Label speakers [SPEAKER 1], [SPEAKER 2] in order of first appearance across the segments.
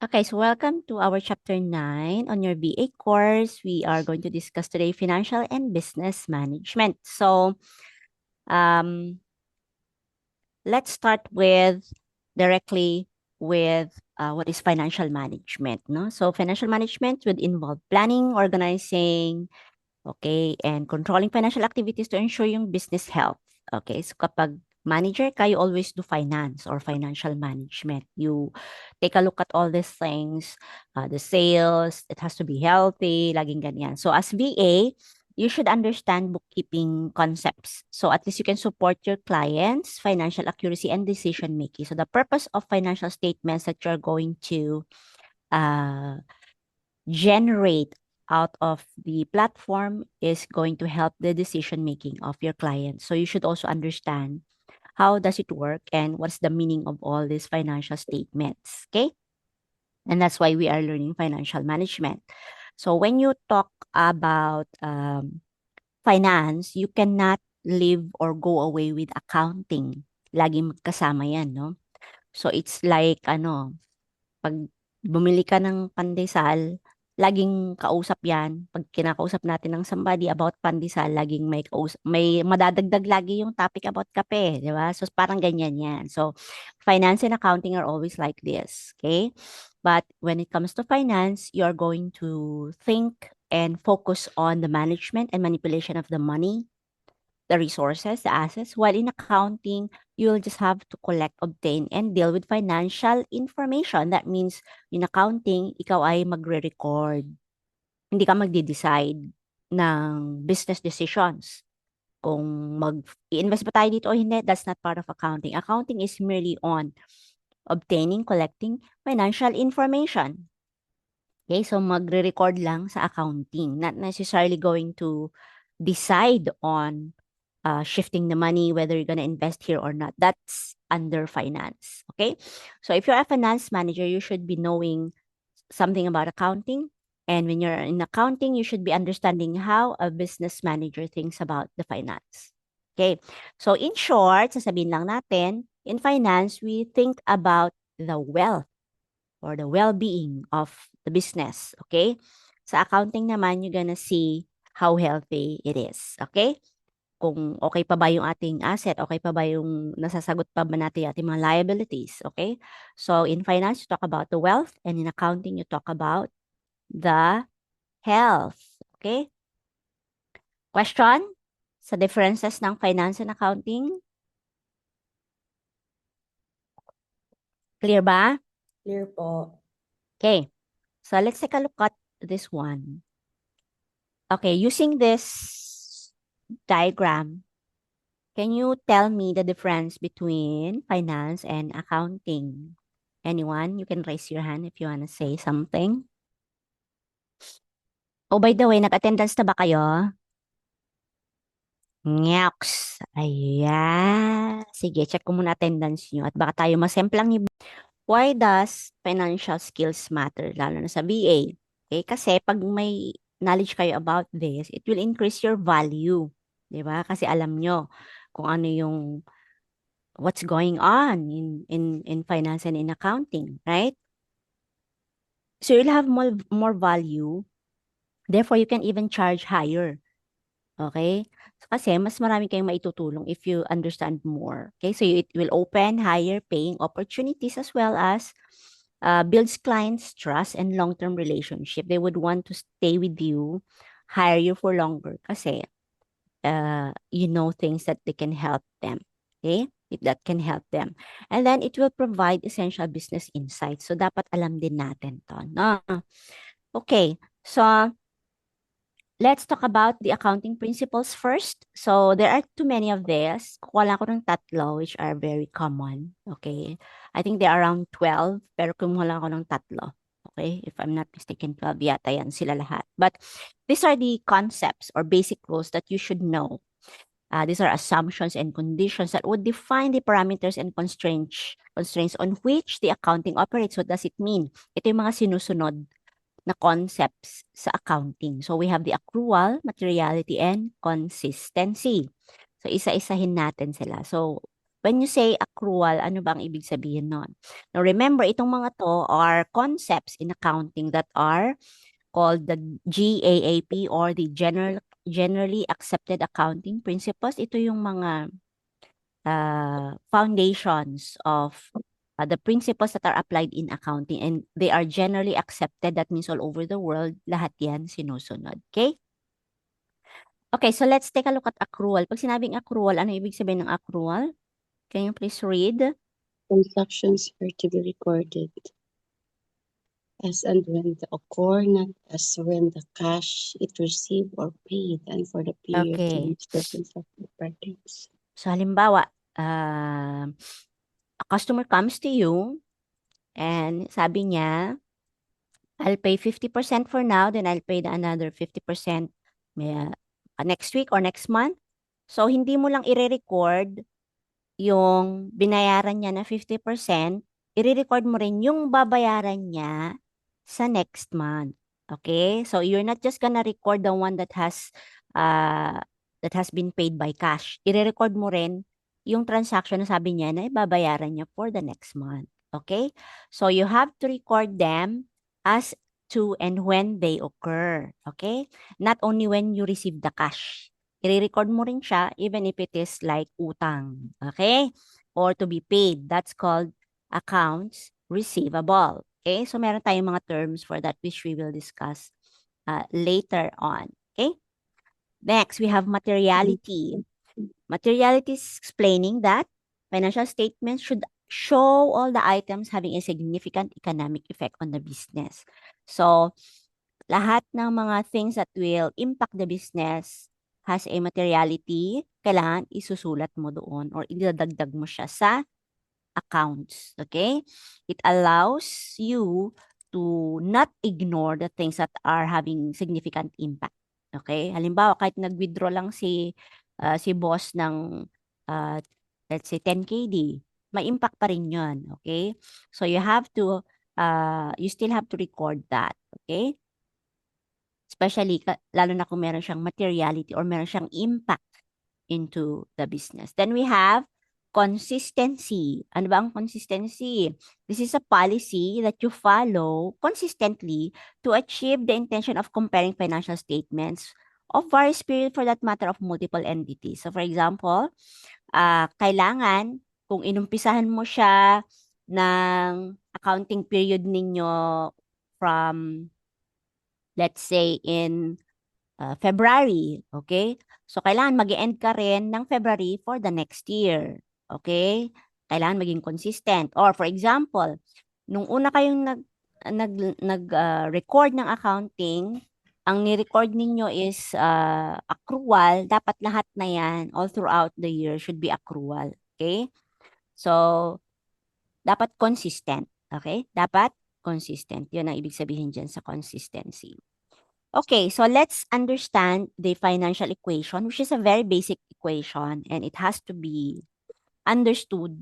[SPEAKER 1] Okay, so welcome to our chapter 9 on your BA course. We are going to discuss today financial and business management. So, um, let's start with directly with what is financial management, no? So, financial management would involve planning, organizing, okay, and controlling financial activities to ensure yung business health. Okay, so kapag manager ka, you always do finance or financial management. You take a look at all these things, the sales, it has to be healthy, laging ganyan. So as VA, you should understand bookkeeping concepts. So at least you can support your clients, financial accuracy and decision making. So the purpose of financial statements that you're going to uh, generate out of the platform is going to help the decision making of your client. So you should also understand how does it work and what's the meaning of all these financial statements. Okay. And that's why we are learning financial management. So when you talk about finance, you cannot live or go away with accounting. Laging magkasama yan, no? So it's like, pag bumili ka ng pandesal, laging kausap yan. Pag kinakausap natin ng somebody about pandesal, laging may madadagdag lagi yung topic about kape, di ba? So parang ganyan yan. So finance and accounting are always like this, okay? But when it comes to finance, you are going to think and focus on the management and manipulation of the money, the resources, the assets, while in accounting, you'll just have to collect, obtain, and deal with financial information. That means, in accounting, ikaw ay magre-record. Hindi ka magde-decide ng business decisions. Kung mag-i-invest ba tayo dito o hindi, that's not part of accounting. Accounting is merely on obtaining, collecting financial information. Okay, so magre-record lang sa accounting, not necessarily going to decide on shifting the money, whether you're going to invest here or not. That's under finance. Okay. So if you're a finance manager, you should be knowing something about accounting. And when you're in accounting, you should be understanding how a business manager thinks about the finance. Okay. So in short, sasabihin lang natin, in finance, we think about the wealth or the well-being of the business. Okay. Sa accounting naman, you're gonna see how healthy it is. Okay. Kung okay pa ba yung ating asset, okay pa ba yung nasasagot pa ba natin yung ating mga liabilities, okay? So, in finance, you talk about the wealth, and in accounting, you talk about the health, okay? Question? Sa differences ng finance and accounting? Clear ba?
[SPEAKER 2] Clear po.
[SPEAKER 1] Okay. So, let's take a look at this one. Okay, using this diagram, can you tell me the difference between finance and accounting? Anyone? You can raise your hand if you want to say something. Oh, by the way, nag-attendance na ba kayo? Ngeks. Ayan. Sige, check ko muna attendance nyo at baka tayo masemplang ni... Why does financial skills matter, lalo na sa BA? Okay, kasi pag may knowledge kayo about this, it will increase your value. 'Di ba? Kasi alam nyo kung ano yung what's going on in finance and in accounting, right? So you'll have more value, therefore you can even charge higher. Okay? So, kasi mas marami kayong maitutulong if you understand more. Okay? So it will open higher paying opportunities as well as builds clients trust and long-term relationship. They would want to stay with you, hire you for longer kasi you know things that they can help them. Okay? That can help them. And then it will provide essential business insights. So dapat alam din natin to. No? Okay. So let's talk about the accounting principles first. So there are too many of these. Kukuha lang ko ng tatlo which are very common. Okay. I think there are around 12 pero kumuha lang ako ng tatlo. Okay. If I'm not mistaken, 12 yata yan sila lahat. But these are the concepts or basic rules that you should know. These are assumptions and conditions that would define the parameters and constraints on which the accounting operates. What does it mean? Ito yung mga sinusunod na concepts sa accounting. So we have the accrual, materiality, and consistency. So isa-isahin natin sila. So When you say accrual, ano ba ang ibig sabihin nun? Now, remember, itong mga to are concepts in accounting that are called the GAAP or the generally accepted accounting principles. Ito yung mga foundations of the principles that are applied in accounting, and they are generally accepted. That means all over the world, lahat yan sinusunod. Okay? Okay, so let's take a look at accrual. Pag sinabing accrual, ano ibig sabihin ng accrual? Can you please read?
[SPEAKER 2] Transactions are to be recorded as and when they occur, not as when the cash is received or paid, and for the period in
[SPEAKER 1] Okay.
[SPEAKER 2] which the transaction pertains.
[SPEAKER 1] So, halimbawa, a customer comes to you and sabi niya, I'll pay 50% for now, then I'll pay the another 50% next week or next month. So, hindi mo lang i-record yung binayaran niya na 50%, i-record mo rin yung babayaran niya sa next month. Okay? So, you're not just gonna record the one uh, that has been paid by cash. I-record mo rin yung transaction na sabi niya na ibabayaran niya for the next month. Okay? So, you have to record them as to and when they occur. Okay? Not only when you receive the cash. I-record mo rin siya even if it is like utang. Okay? Or to be paid. That's called accounts receivable. Okay? So, meron tayong mga terms for that which we will discuss later on. Okay? Next, we have materiality. Materiality is explaining that financial statements should show all the items having a significant economic effect on the business. So, lahat ng mga things that will impact the business has a materiality, kailangan isusulat mo doon or idadagdag mo siya sa accounts. Okay? It allows you to not ignore the things that are having significant impact. Okay? Halimbawa, kahit nag-withdraw lang si boss ng uh, let's say 10 KD, may impact pa rin yun. Okay? So you have to, you still have to record that. Okay? Especially, lalo na kung meron siyang materiality or meron siyang impact into the business. Then we have consistency. Ano ba ang consistency? This is a policy that you follow consistently to achieve the intention of comparing financial statements of various periods, for that matter, of multiple entities. So for example, kailangan kung inumpisahan mo siya ng accounting period ninyo from, let's say, in February, okay? So, kailangan mag-end ka rin ng February for the next year, okay? Kailangan maging consistent. Or for example, nung una kayong record ng accounting, ang ni-record ninyo is accrual, dapat lahat na yan all throughout the year should be accrual, okay? So, dapat consistent, okay? Dapat consistent. Yun ang ibig sabihin dyan sa consistency. Okay, so let's understand the financial equation, which is a very basic equation, and it has to be understood.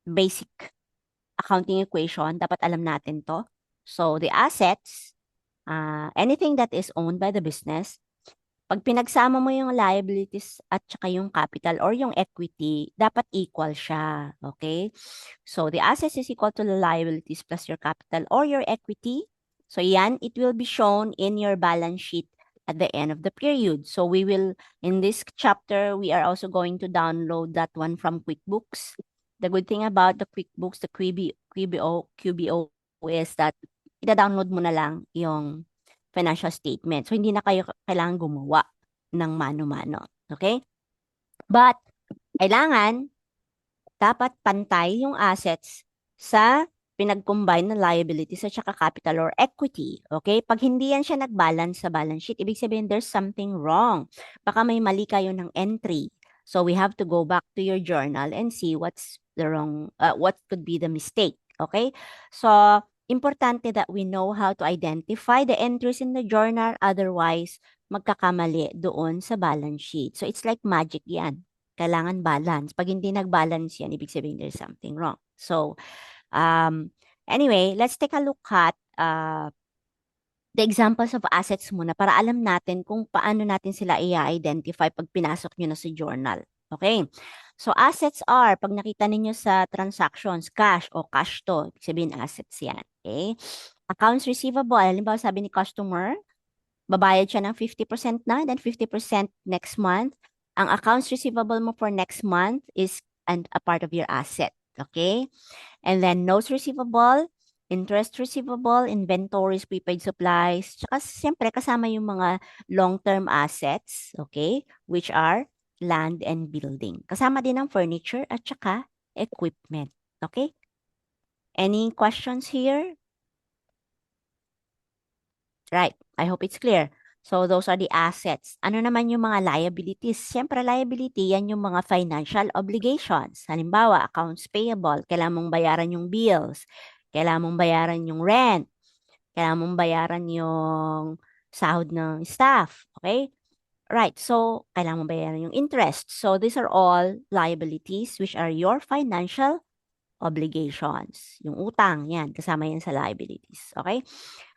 [SPEAKER 1] Basic accounting equation, dapat alam natin to. So the assets, anything that is owned by the business, pag pinagsama mo yung liabilities at saka yung capital or yung equity, dapat equal siya. Okay? So the assets is equal to the liabilities plus your capital or your equity. So yan, it will be shown in your balance sheet at the end of the period. So we will, in this chapter, we are also going to download that one from QuickBooks. The good thing about the QuickBooks, the QBO is that ida-download mo na lang yung financial statement. So, hindi na kayo kailangan gumawa ng mano-mano. Okay? But, kailangan, dapat pantay yung assets sa pinag-combine na liabilities at saka capital or equity. Okay? Pag hindi yan siya nag-balance sa balance sheet, ibig sabihin there's something wrong. Baka may mali kayo ng entry. So, we have to go back to your journal and see what's the wrong, what could be the mistake. Okay? So, importante that we know how to identify the entries in the journal. Otherwise, magkakamali doon sa balance sheet. So, it's like magic yan. Kailangan balance. Pag hindi nag-balance yan, ibig sabihin there's something wrong. So, anyway, let's take a look at the examples of assets muna para alam natin kung paano natin sila i-identify pag pinasok nyo na sa journal. Okay? So, assets are, pag nakita ninyo sa transactions, cash o cash to, ibig sabihin assets yan. Okay? Accounts receivable, halimbawa sabi ni customer, babayad siya ng 50% na, then 50% next month. Ang accounts receivable mo for next month is a part of your asset. Okay? And then notes receivable, interest receivable, inventories, prepaid supplies, tsaka siyempre kasama yung mga long-term assets, okay, which are land and building. Kasama din ang furniture at tsaka equipment. Okay? Any questions here? Right. I hope it's clear. So those are the assets. Ano naman yung mga liabilities? Siyempre, liability, yan yung mga financial obligations. Halimbawa, accounts payable, kailangan mong bayaran yung bills, kailangan mong bayaran yung rent, kailangan mong bayaran yung sahod ng staff. Okay? Right. So, kailangan mong bayaran yung interest. So, these are all liabilities which are your financial obligations. Yung utang, yan, kasama yan sa liabilities. Okay?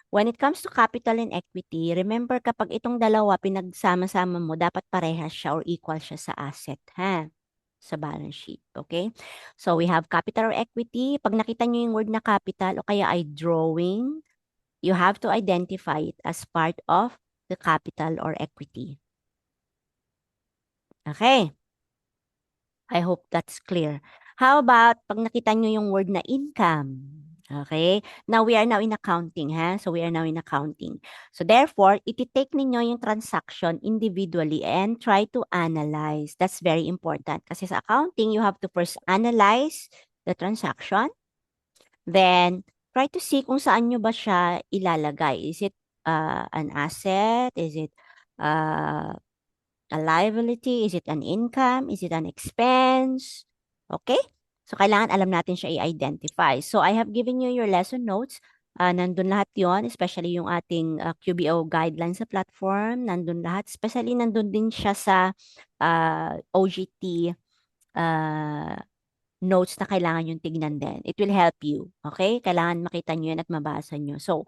[SPEAKER 1] When it comes to capital and equity, remember kapag itong dalawa pinagsama-sama mo, dapat parehas siya or equal siya sa asset, ha? Sa balance sheet, okay? So, we have capital or equity. Pag nakita nyo yung word na capital o kaya ay drawing, you have to identify it as part of the capital or equity. Okay? I hope that's clear. How about pag nakita nyo yung word na income? Okay? Now, we are now in accounting, ha? So, we are now in accounting. So, therefore, iti-take ninyo yung transaction individually and try to analyze. That's very important. Kasi sa accounting, you have to first analyze the transaction. Then, try to see kung saan nyo ba siya ilalagay. Is it an asset? Is it a liability? Is it an income? Is it an expense? Okay? So, kailangan alam natin siya i-identify. So, I have given you your lesson notes. Nandun lahat yon, especially yung ating QBO guidelines sa platform. Nandun lahat. Especially nandun din siya sa OGT notes na kailangan yung tignan din. It will help you. Okay? Kailangan makita nyo yan at mabasa nyo. So,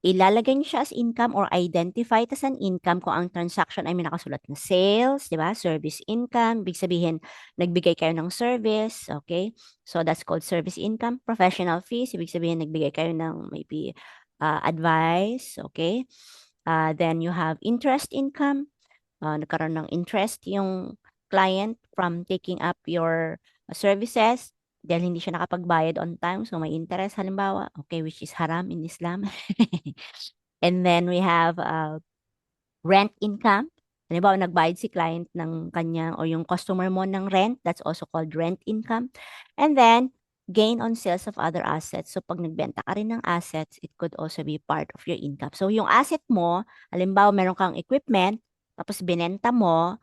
[SPEAKER 1] ilalagay niyo siya as income or identify it as an income kung ang transaction ay may nakasulat na sales, di ba? Service income, ibig sabihin, nagbigay kayo ng service, okay? So, that's called service income. Professional fees, ibig sabihin, nagbigay kayo ng maybe advice, okay? Then, you have interest income. Nagkaroon ng interest yung client from taking up your services dahil hindi siya nakapagbayad on time, so may interest halimbawa, okay, which is haram in Islam. And then we have rent income. Halimbawa, nagbayad si client ng kanyang o yung customer mo ng rent, that's also called rent income. And then, gain on sales of other assets. So, pag nagbenta ka rin ng assets, it could also be part of your income. So, yung asset mo, halimbawa, meron kang equipment, tapos binenta mo,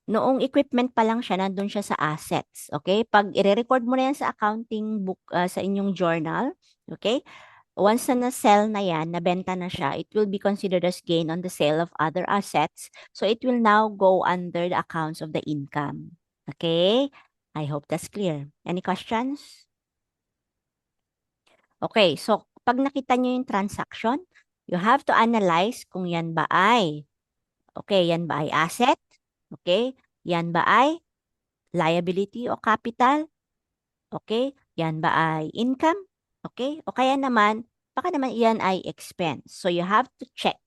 [SPEAKER 1] noong equipment pa lang siya, nandun siya sa assets. Okay? Pag i-record mo na yan sa accounting book, sa inyong journal, okay? Once na na-sell na yan, nabenta na siya, it will be considered as gain on the sale of other assets. So it will now go under the accounts of the income. Okay? I hope that's clear. Any questions? Okay, so pag nakita nyo yung transaction, you have to analyze kung yan ba ay, okay, yan ba ay asset? Okay? Yan ba ay liability o capital? Okay? Yan ba ay income? Okay? O kaya naman, baka naman yan ay expense. So you have to check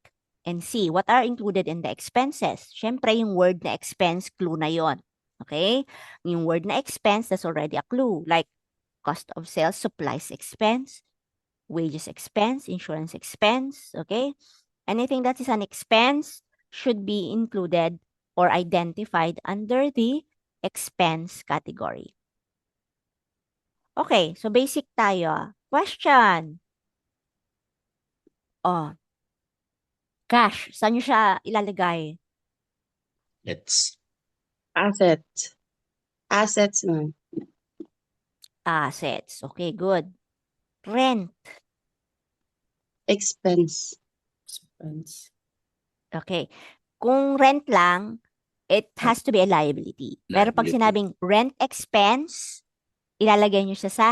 [SPEAKER 1] and see what are included in the expenses. Siyempre, yung word na expense, clue na yon. Okay? Yung word na expense, that's already a clue. Like cost of sales, supplies expense, wages expense, insurance expense. Okay? Anything that is an expense should be included or identified under the expense category. Okay, so basic tayo. Question. Oh, cash. Saan nyo siya ilalagay?
[SPEAKER 3] It's
[SPEAKER 2] Assets. Assets man.
[SPEAKER 1] Assets. Okay, good. Rent.
[SPEAKER 2] Expense.
[SPEAKER 3] expense.
[SPEAKER 1] Okay. Kung rent lang, it has to be a liability. Pero pag
[SPEAKER 3] Liability.
[SPEAKER 1] sinabing rent expense, ilalagay nyo siya sa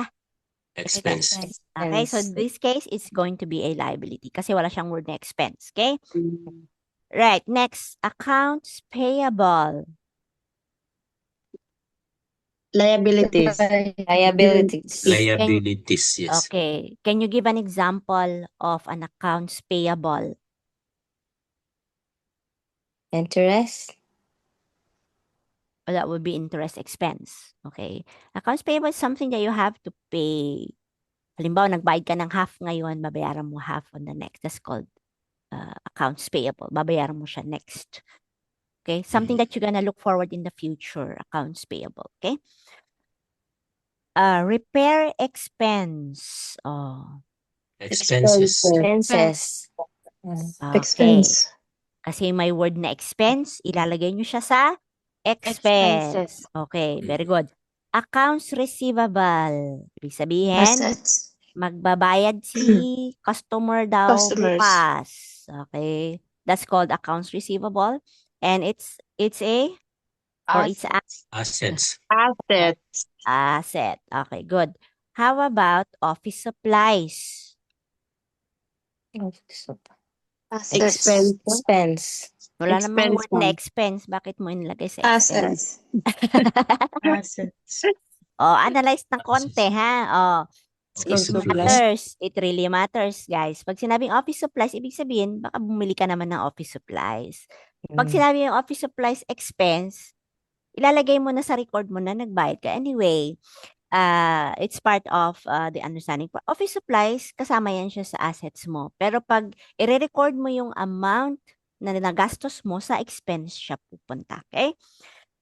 [SPEAKER 3] Expense.
[SPEAKER 1] expense. Okay, so this case, it's going to be a liability kasi wala siyang word na expense. Okay?
[SPEAKER 2] Mm.
[SPEAKER 1] Right, next, accounts payable.
[SPEAKER 2] Liabilities.
[SPEAKER 4] Liabilities.
[SPEAKER 3] Liabilities, yes.
[SPEAKER 1] Okay. Can you give an example of an accounts payable?
[SPEAKER 4] Interest.
[SPEAKER 1] That would be interest expense. Okay. Accounts payable is something that you have to pay. Halimbawa, nagbayad ka ng half ngayon, babayaran mo half on the next. That's called accounts payable. Babayaran mo siya next. Okay. Something that you're gonna look forward in the future. Accounts payable. Okay. Repair expense. Oh.
[SPEAKER 3] Expenses.
[SPEAKER 4] Expenses.
[SPEAKER 1] Okay. Kasi may word na expense, ilalagay nyo siya sa expense. Okay, very good. Accounts receivable. Ibig sabihin, magbabayad si customer daw bukas. Okay. That's called accounts receivable. And it's a or it's a
[SPEAKER 3] Assets.
[SPEAKER 1] asset. Okay, good. How about office supplies?
[SPEAKER 2] Expense.
[SPEAKER 4] Expense.
[SPEAKER 1] Wala namang
[SPEAKER 2] Expense,
[SPEAKER 1] word na
[SPEAKER 2] ma'am.
[SPEAKER 1] expense. Bakit mo inilagay sa expense?
[SPEAKER 2] Assets.
[SPEAKER 1] Analyze ng konti, ha?
[SPEAKER 3] Office
[SPEAKER 1] It
[SPEAKER 3] supplies.
[SPEAKER 1] matters. It really matters, guys. Pag sinabing office supplies, ibig sabihin, baka bumili ka naman ng office supplies. Pag sinabi yung office supplies expense, ilalagay mo na sa record mo na nagbayad ka. Anyway, it's part of the understanding. Office supplies, kasama yan siya sa assets mo. Pero pag i-record mo yung amount na nagastos mo, sa expense siya pupunta. Okay?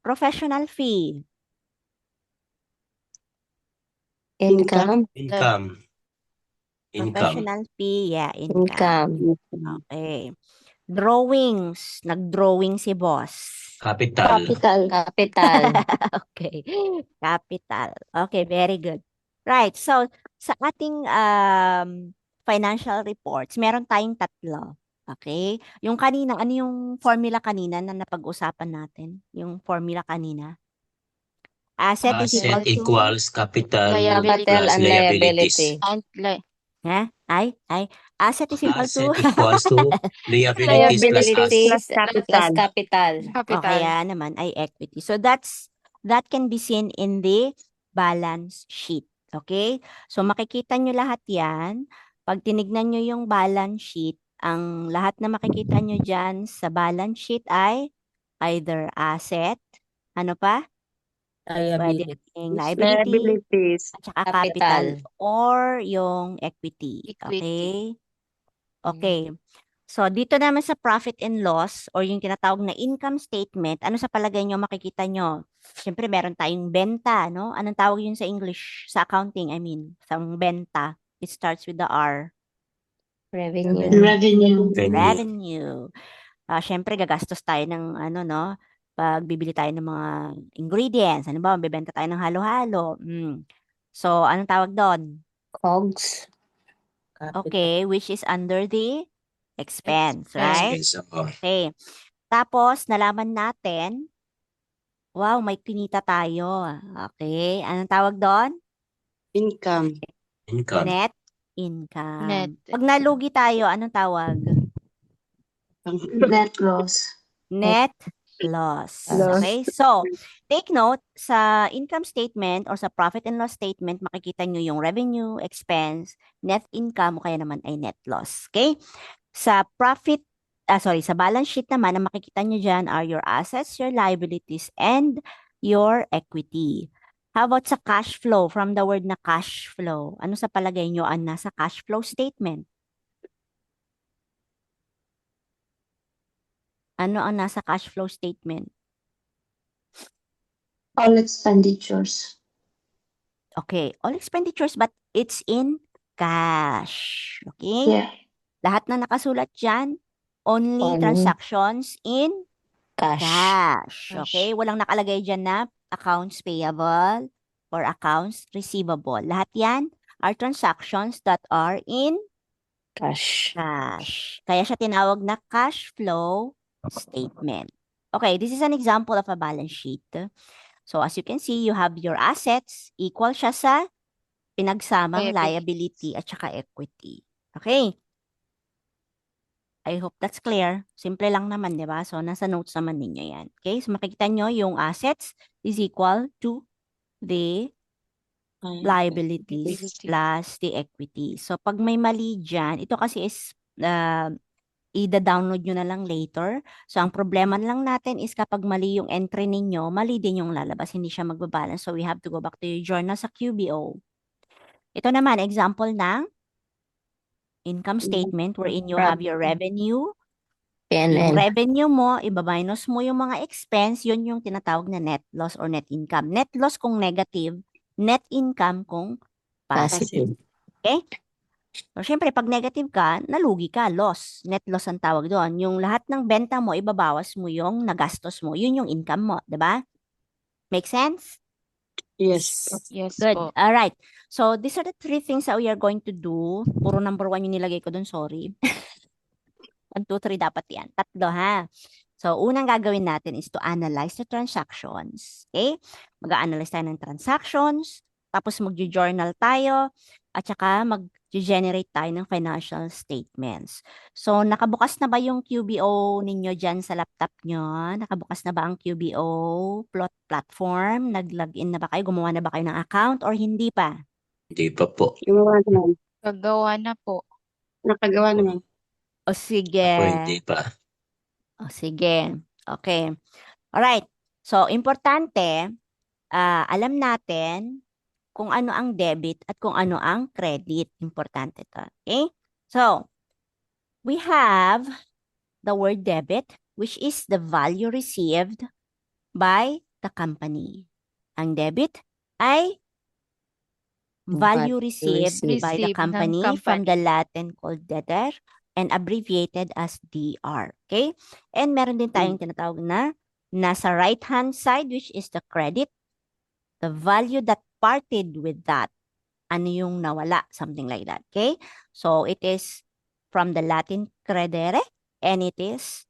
[SPEAKER 1] Professional fee.
[SPEAKER 4] Income.
[SPEAKER 1] Professional fee, yeah, income.
[SPEAKER 4] Income.
[SPEAKER 1] Okay. Drawings. Nag-drawing si boss.
[SPEAKER 3] Capital.
[SPEAKER 4] Capital.
[SPEAKER 1] Okay. Capital. Okay, very good. Right. So, sa ating financial reports, meron tayong tatlo. Okay? Yung kanina, ano yung formula kanina na napag-usapan natin? Yung formula kanina? Asset is
[SPEAKER 3] Asset
[SPEAKER 1] equal to...
[SPEAKER 3] equals capital
[SPEAKER 4] Capital
[SPEAKER 3] plus
[SPEAKER 4] and
[SPEAKER 3] liabilities.
[SPEAKER 4] liability.
[SPEAKER 1] Ha? Asset is equal to...
[SPEAKER 3] Asset equals to liabilities plus
[SPEAKER 4] Liabilities
[SPEAKER 3] asset.
[SPEAKER 4] plus capital.
[SPEAKER 1] O kaya naman ay equity. So that can be seen in the balance sheet. Okay? So makikita nyo lahat yan. Pag tinignan nyo yung balance sheet, ang lahat na makikita nyo dyan sa balance sheet ay either asset, ano pa? Pwede ring liability, at saka capital, or yung equity. Okay? Okay. So, dito naman sa profit and loss or yung tinatawag na income statement, ano sa palagay nyo makikita nyo? Siyempre, meron tayong benta, no? Anong tawag yun sa English? Sa accounting, I mean. Sa benta. It starts with the R.
[SPEAKER 4] Revenue.
[SPEAKER 1] Revenue. Siyempre, gagastos tayo ng ano, no? Pag bibili tayo ng mga ingredients. Ano ba? Bibenta tayo ng halo-halo. So, anong tawag doon?
[SPEAKER 4] COGS.
[SPEAKER 1] Okay, which is under the expense, right?
[SPEAKER 3] Expense. Oh.
[SPEAKER 1] Okay. Tapos, nalaman natin, wow, may kinita tayo. Okay. Anong tawag doon?
[SPEAKER 2] Income.
[SPEAKER 1] Net income. Pag nalugi tayo, anong tawag?
[SPEAKER 2] Net loss.
[SPEAKER 1] Net loss. Okay. So, take note, sa income statement or sa profit and loss statement, makikita nyo yung revenue, expense, net income, o kaya naman ay net loss. Okay. Sa sa balance sheet naman, ang makikita nyo dyan are your assets, your liabilities, and your equity. How about sa cash flow? From the word na cash flow, ano sa palagay nyo ang nasa cash flow statement? Ano ang nasa cash flow statement?
[SPEAKER 5] All expenditures.
[SPEAKER 1] Okay, all expenditures, but it's in cash. Okay?
[SPEAKER 5] Yeah.
[SPEAKER 1] Lahat na nakasulat dyan, only
[SPEAKER 4] Only
[SPEAKER 1] transactions in
[SPEAKER 4] Cash.
[SPEAKER 1] cash. Okay? Walang nakalagay dyan na accounts payable or accounts receivable. Lahat yan are transactions that are in
[SPEAKER 4] Cash.
[SPEAKER 1] cash. Kaya siya tinawag na cash flow statement. Okay, this is an example of a balance sheet. So as you can see, you have your assets, equal siya sa pinagsamang liability at saka equity. Okay? I hope that's clear. Simple lang naman, di ba? So, nasa notes naman ninyo yan. Okay? So, makikita nyo yung assets is equal to the liabilities
[SPEAKER 6] Liability.
[SPEAKER 1] plus the equity. So, pag may mali dyan, ito kasi is i-download nyo na lang later. So, ang problema lang natin is kapag mali yung entry ninyo, mali din yung lalabas. Hindi siya magbabalance. So, we have to go back to your journal sa QBO. Ito naman, example ng income statement wherein you have your revenue. Yung
[SPEAKER 4] PNL.
[SPEAKER 1] revenue mo, iba-minus mo yung mga expense, yun yung tinatawag na net loss or net income. Net loss kung negative, net income kung positive.
[SPEAKER 4] Positive.
[SPEAKER 1] Okay? So, syempre, pag negative ka, nalugi ka, loss. Net loss ang tawag doon. Yung lahat ng benta mo, ibabawas mo yung nagastos mo. Yun yung income mo, di ba? Make sense?
[SPEAKER 2] Yes.
[SPEAKER 6] Yes
[SPEAKER 1] Good.
[SPEAKER 6] po.
[SPEAKER 1] All right. So, these are the 3 things that we are going to do. Puro number 1 yung nilagay ko doon, sorry. 1, 2, 3 dapat yan. 3 ha. So, unang gagawin natin is to analyze the transactions. Okay? Mag-a-analyze tayo ng transactions, tapos mag-journal tayo, at saka mag-generate tayo ng financial statements. So, nakabukas na ba yung QBO ninyo dyan sa laptop nyo? Nakabukas na ba ang QBO platform? Nag-login na ba kayo? Gumawa na ba kayo ng account or hindi pa?
[SPEAKER 3] Hindi pa po.
[SPEAKER 2] Gumawa naman.
[SPEAKER 6] Gagawa na po.
[SPEAKER 2] Nakagawa naman.
[SPEAKER 1] O sige.
[SPEAKER 3] Ako hindi pa.
[SPEAKER 1] O sige. Okay. Alright. So, importante, alam natin kung ano ang debit at kung ano ang credit. Importante to. Okay? So, we have the word debit, which is the value received by the company. Ang debit ay value received by the
[SPEAKER 6] Received ng
[SPEAKER 1] company from
[SPEAKER 6] company.
[SPEAKER 1] the Latin called debtor and abbreviated as DR. Okay? And meron din tayong tinatawag na nasa right-hand side, which is the credit, the value that parted with that. Ano yung nawala? Something like that. Okay? So, it is from the Latin credere and it is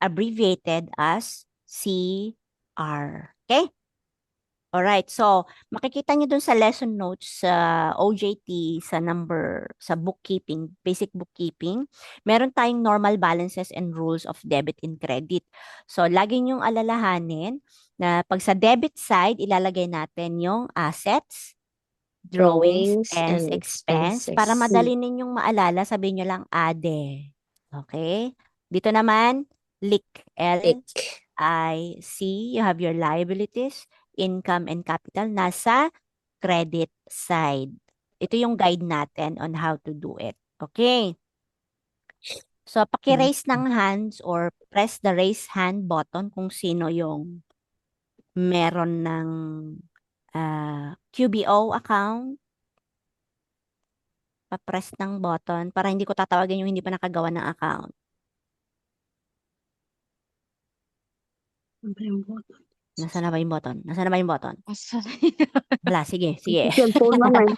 [SPEAKER 1] abbreviated as CR. Okay? Alright, so makikita nyo dun sa lesson notes sa OJT, sa bookkeeping, basic bookkeeping, meron tayong normal balances and rules of debit and credit. So, lagi nyong alalahanin na pag sa debit side, ilalagay natin yung assets, drawings, and expense. Para madali ninyong maalala, sabihin nyo lang ADE. Okay? Dito naman, LIC, L-I-C, you have your liabilities, income and capital nasa credit side. Ito yung guide natin on how to do it. Okay. So, paki-raise ng hands or press the raise hand button kung sino yung meron ng QBO account. Pa-press ng button para hindi ko tatawagin yung hindi pa nakagawa ng account.
[SPEAKER 2] Ano ba yung button?
[SPEAKER 1] Nasaan na ba yung button? Nasaan na ba yung button?
[SPEAKER 6] Asa-
[SPEAKER 1] Wala, sige, sige.
[SPEAKER 2] Cellphone naman.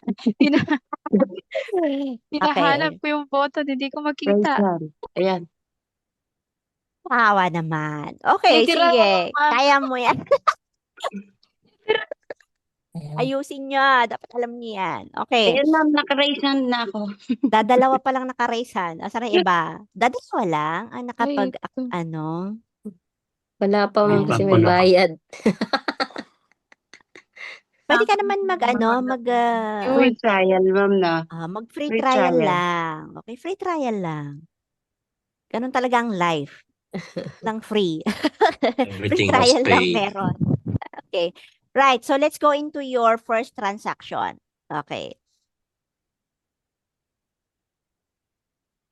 [SPEAKER 6] Hinahanap ko yung button, hindi ko makita.
[SPEAKER 2] Ayan.
[SPEAKER 1] Tawa naman. Okay,
[SPEAKER 6] Titira
[SPEAKER 1] sige.
[SPEAKER 6] mo, ma'am.
[SPEAKER 1] Kaya mo yan. Ayusin nyo. Dapat alam niyo yan. Okay.
[SPEAKER 2] Ayan ma'am, naka-raise hand na ako.
[SPEAKER 1] Dadalawa pa lang nakaraisan. Asan ang iba? Dadalawa lang ang nakapag,
[SPEAKER 6] ito.
[SPEAKER 1] ano.
[SPEAKER 4] Wala pa
[SPEAKER 3] May
[SPEAKER 4] man kasi
[SPEAKER 3] pa
[SPEAKER 4] may
[SPEAKER 3] na.
[SPEAKER 4] bayad.
[SPEAKER 1] Pwede ka naman
[SPEAKER 2] Free trial ma'am na.
[SPEAKER 1] mag-free
[SPEAKER 2] Free
[SPEAKER 1] trial
[SPEAKER 2] trial.
[SPEAKER 1] lang. Okay, free trial lang. Ganun talaga ang life. Lang free. Free
[SPEAKER 3] Everything was
[SPEAKER 1] trial lang
[SPEAKER 3] paid.
[SPEAKER 1] meron. Okay. Right. So, let's go into your first transaction. Okay.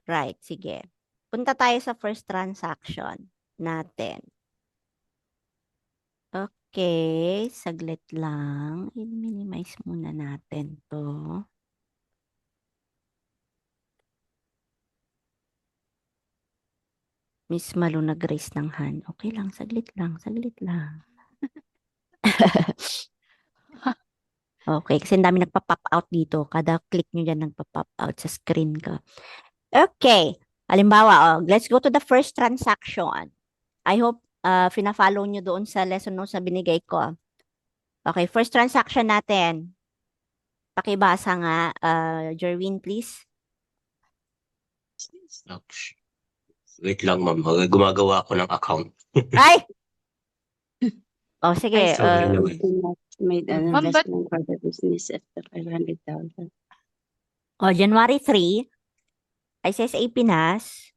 [SPEAKER 1] Right. Sige. Punta tayo sa first transaction natin. Okay. Saglit lang. I-minimize muna natin to. Miss Malu nag-raise ng hand. Okay lang. Saglit lang. Saglit lang. Okay, kasi ang dami nagpa-pop out dito. Kada click nyo dyan nagpa-pop out sa screen ka. Okay. Halimbawa, let's go to the first transaction. I hope fina-follow nyo doon sa lesson notes na binigay ko. Okay, first transaction natin. Pakibasa nga, Jerwin, please.
[SPEAKER 3] Wait lang ma'am, gumagawa ako ng account.
[SPEAKER 1] Ay! O, sige.
[SPEAKER 3] Sorry naman.
[SPEAKER 2] Made an
[SPEAKER 6] Ma'am, but
[SPEAKER 2] investment for the business at the 500,000.
[SPEAKER 1] January 3, ICSA Pinas.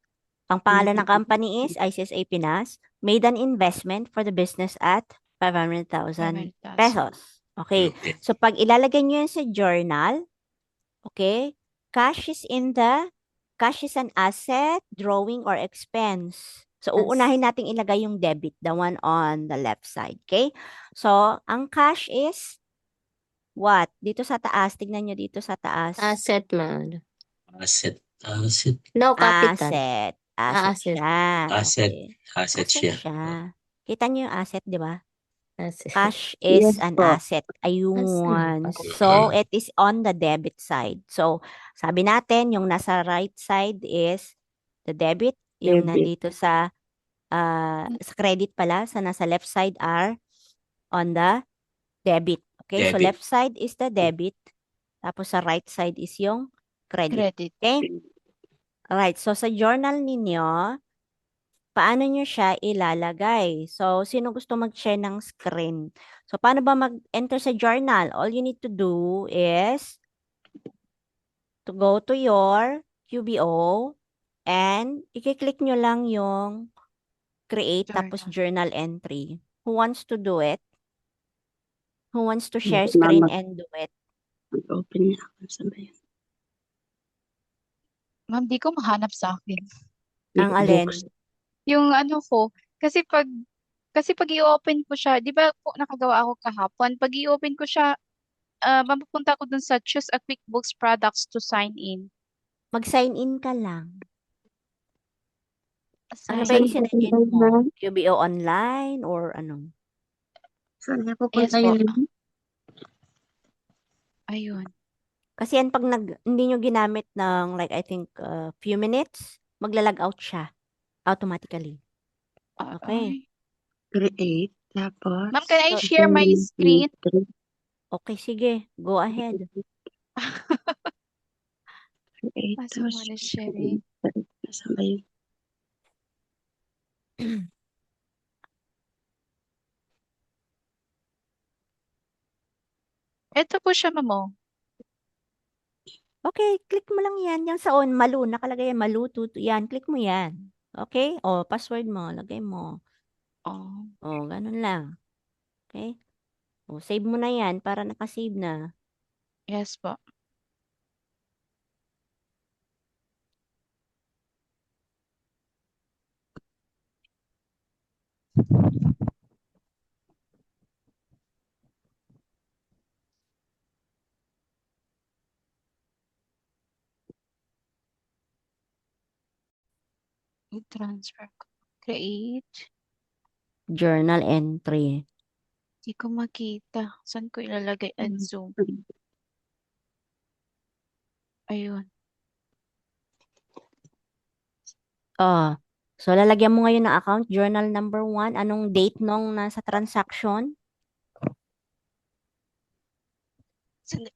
[SPEAKER 1] Ang pangalan ng company is ICSA Pinas. Made an investment for the business at 500,000
[SPEAKER 6] 500,000.
[SPEAKER 1] pesos. Okay.
[SPEAKER 3] Okay.
[SPEAKER 1] So, pag ilalagay nyo yan sa journal, okay, cash is an asset, drawing, or expense. So, uunahin nating ilagay yung debit, the one on the left side. Okay? So, ang cash is what? Dito sa taas. Tignan nyo dito sa taas.
[SPEAKER 4] Asset man.
[SPEAKER 3] Asset.
[SPEAKER 4] No, capital.
[SPEAKER 1] Asset. Asset
[SPEAKER 4] Asset.
[SPEAKER 1] siya.
[SPEAKER 3] Asset.
[SPEAKER 1] Okay.
[SPEAKER 3] Asset
[SPEAKER 1] Asset
[SPEAKER 3] siya.
[SPEAKER 1] siya. Kita nyo yung asset, di ba?
[SPEAKER 4] Asset.
[SPEAKER 1] Cash is
[SPEAKER 2] Yes
[SPEAKER 1] an
[SPEAKER 2] po.
[SPEAKER 1] asset. Ayun.
[SPEAKER 4] Asset.
[SPEAKER 1] So, it is on the debit side. So, sabi natin, yung nasa right side is the debit. Yung
[SPEAKER 2] Debit.
[SPEAKER 1] nandito sa credit pala, sa nasa left side are on the debit. Okay? So,
[SPEAKER 3] Debit.
[SPEAKER 1] left side is the debit. Tapos sa right side is yung credit.
[SPEAKER 6] credit.
[SPEAKER 1] Okay? Alright. So, sa journal ninyo, paano nyo siya ilalagay? So, sino gusto mag-share ng screen? So, paano ba mag-enter sa journal? All you need to do is to go to your QBO and i-click nyo lang yung create tapos journal entry. Who wants to do it? Who wants to share
[SPEAKER 2] Yes,
[SPEAKER 1] screen
[SPEAKER 2] ma'am.
[SPEAKER 1] and do it?
[SPEAKER 2] Mag-open niya ako sa bayan.
[SPEAKER 6] Ma'am, di ko mahanap sa akin.
[SPEAKER 1] Ang alin?
[SPEAKER 2] Books.
[SPEAKER 6] Yung ano ko, kasi pag i-open ko siya, di ba po nakagawa ako kahapon, pag i-open ko siya, mapupunta ko dun sa choose a QuickBooks products to sign in.
[SPEAKER 1] Mag-sign in ka lang. Ano ba
[SPEAKER 6] Sign
[SPEAKER 1] yung
[SPEAKER 6] in.
[SPEAKER 1] sinigin mo? QBO online or ano?
[SPEAKER 2] Saan niya
[SPEAKER 6] Yes
[SPEAKER 2] pupunta
[SPEAKER 6] po.
[SPEAKER 2] yun?
[SPEAKER 6] Ayun.
[SPEAKER 1] Kasi yan pag hindi nyo ginamit ng like I think few minutes, magla-log out siya automatically. Okay.
[SPEAKER 6] Ay.
[SPEAKER 2] Create. Tapos.
[SPEAKER 6] Ma'am, can I
[SPEAKER 1] So,
[SPEAKER 6] share my screen?
[SPEAKER 1] Okay, sige. Go ahead.
[SPEAKER 2] Create.
[SPEAKER 6] Ah,
[SPEAKER 2] Tapos.
[SPEAKER 6] someone is sharing.
[SPEAKER 2] Nasaan ba yun?
[SPEAKER 6] Ito po siya, ma'am. Oh.
[SPEAKER 1] Okay, click mo lang yan. Yung sa on, Malu. Nakalagay yan, Malu, tutu. Yan, click mo yan. Okay? O, password mo. Lagay mo.
[SPEAKER 6] Oh.
[SPEAKER 1] O, ganun lang. Okay? O, save mo na yan para nakasave na.
[SPEAKER 6] Yes po. I-transfer ko. Create.
[SPEAKER 1] Journal entry.
[SPEAKER 6] Di ko makita. Saan ko ilalagay? Add zoom. Ayun.
[SPEAKER 1] Oh, so lalagyan mo ngayon ng account, journal number 1. Anong date nung nasa transaction?
[SPEAKER 6] Sandali.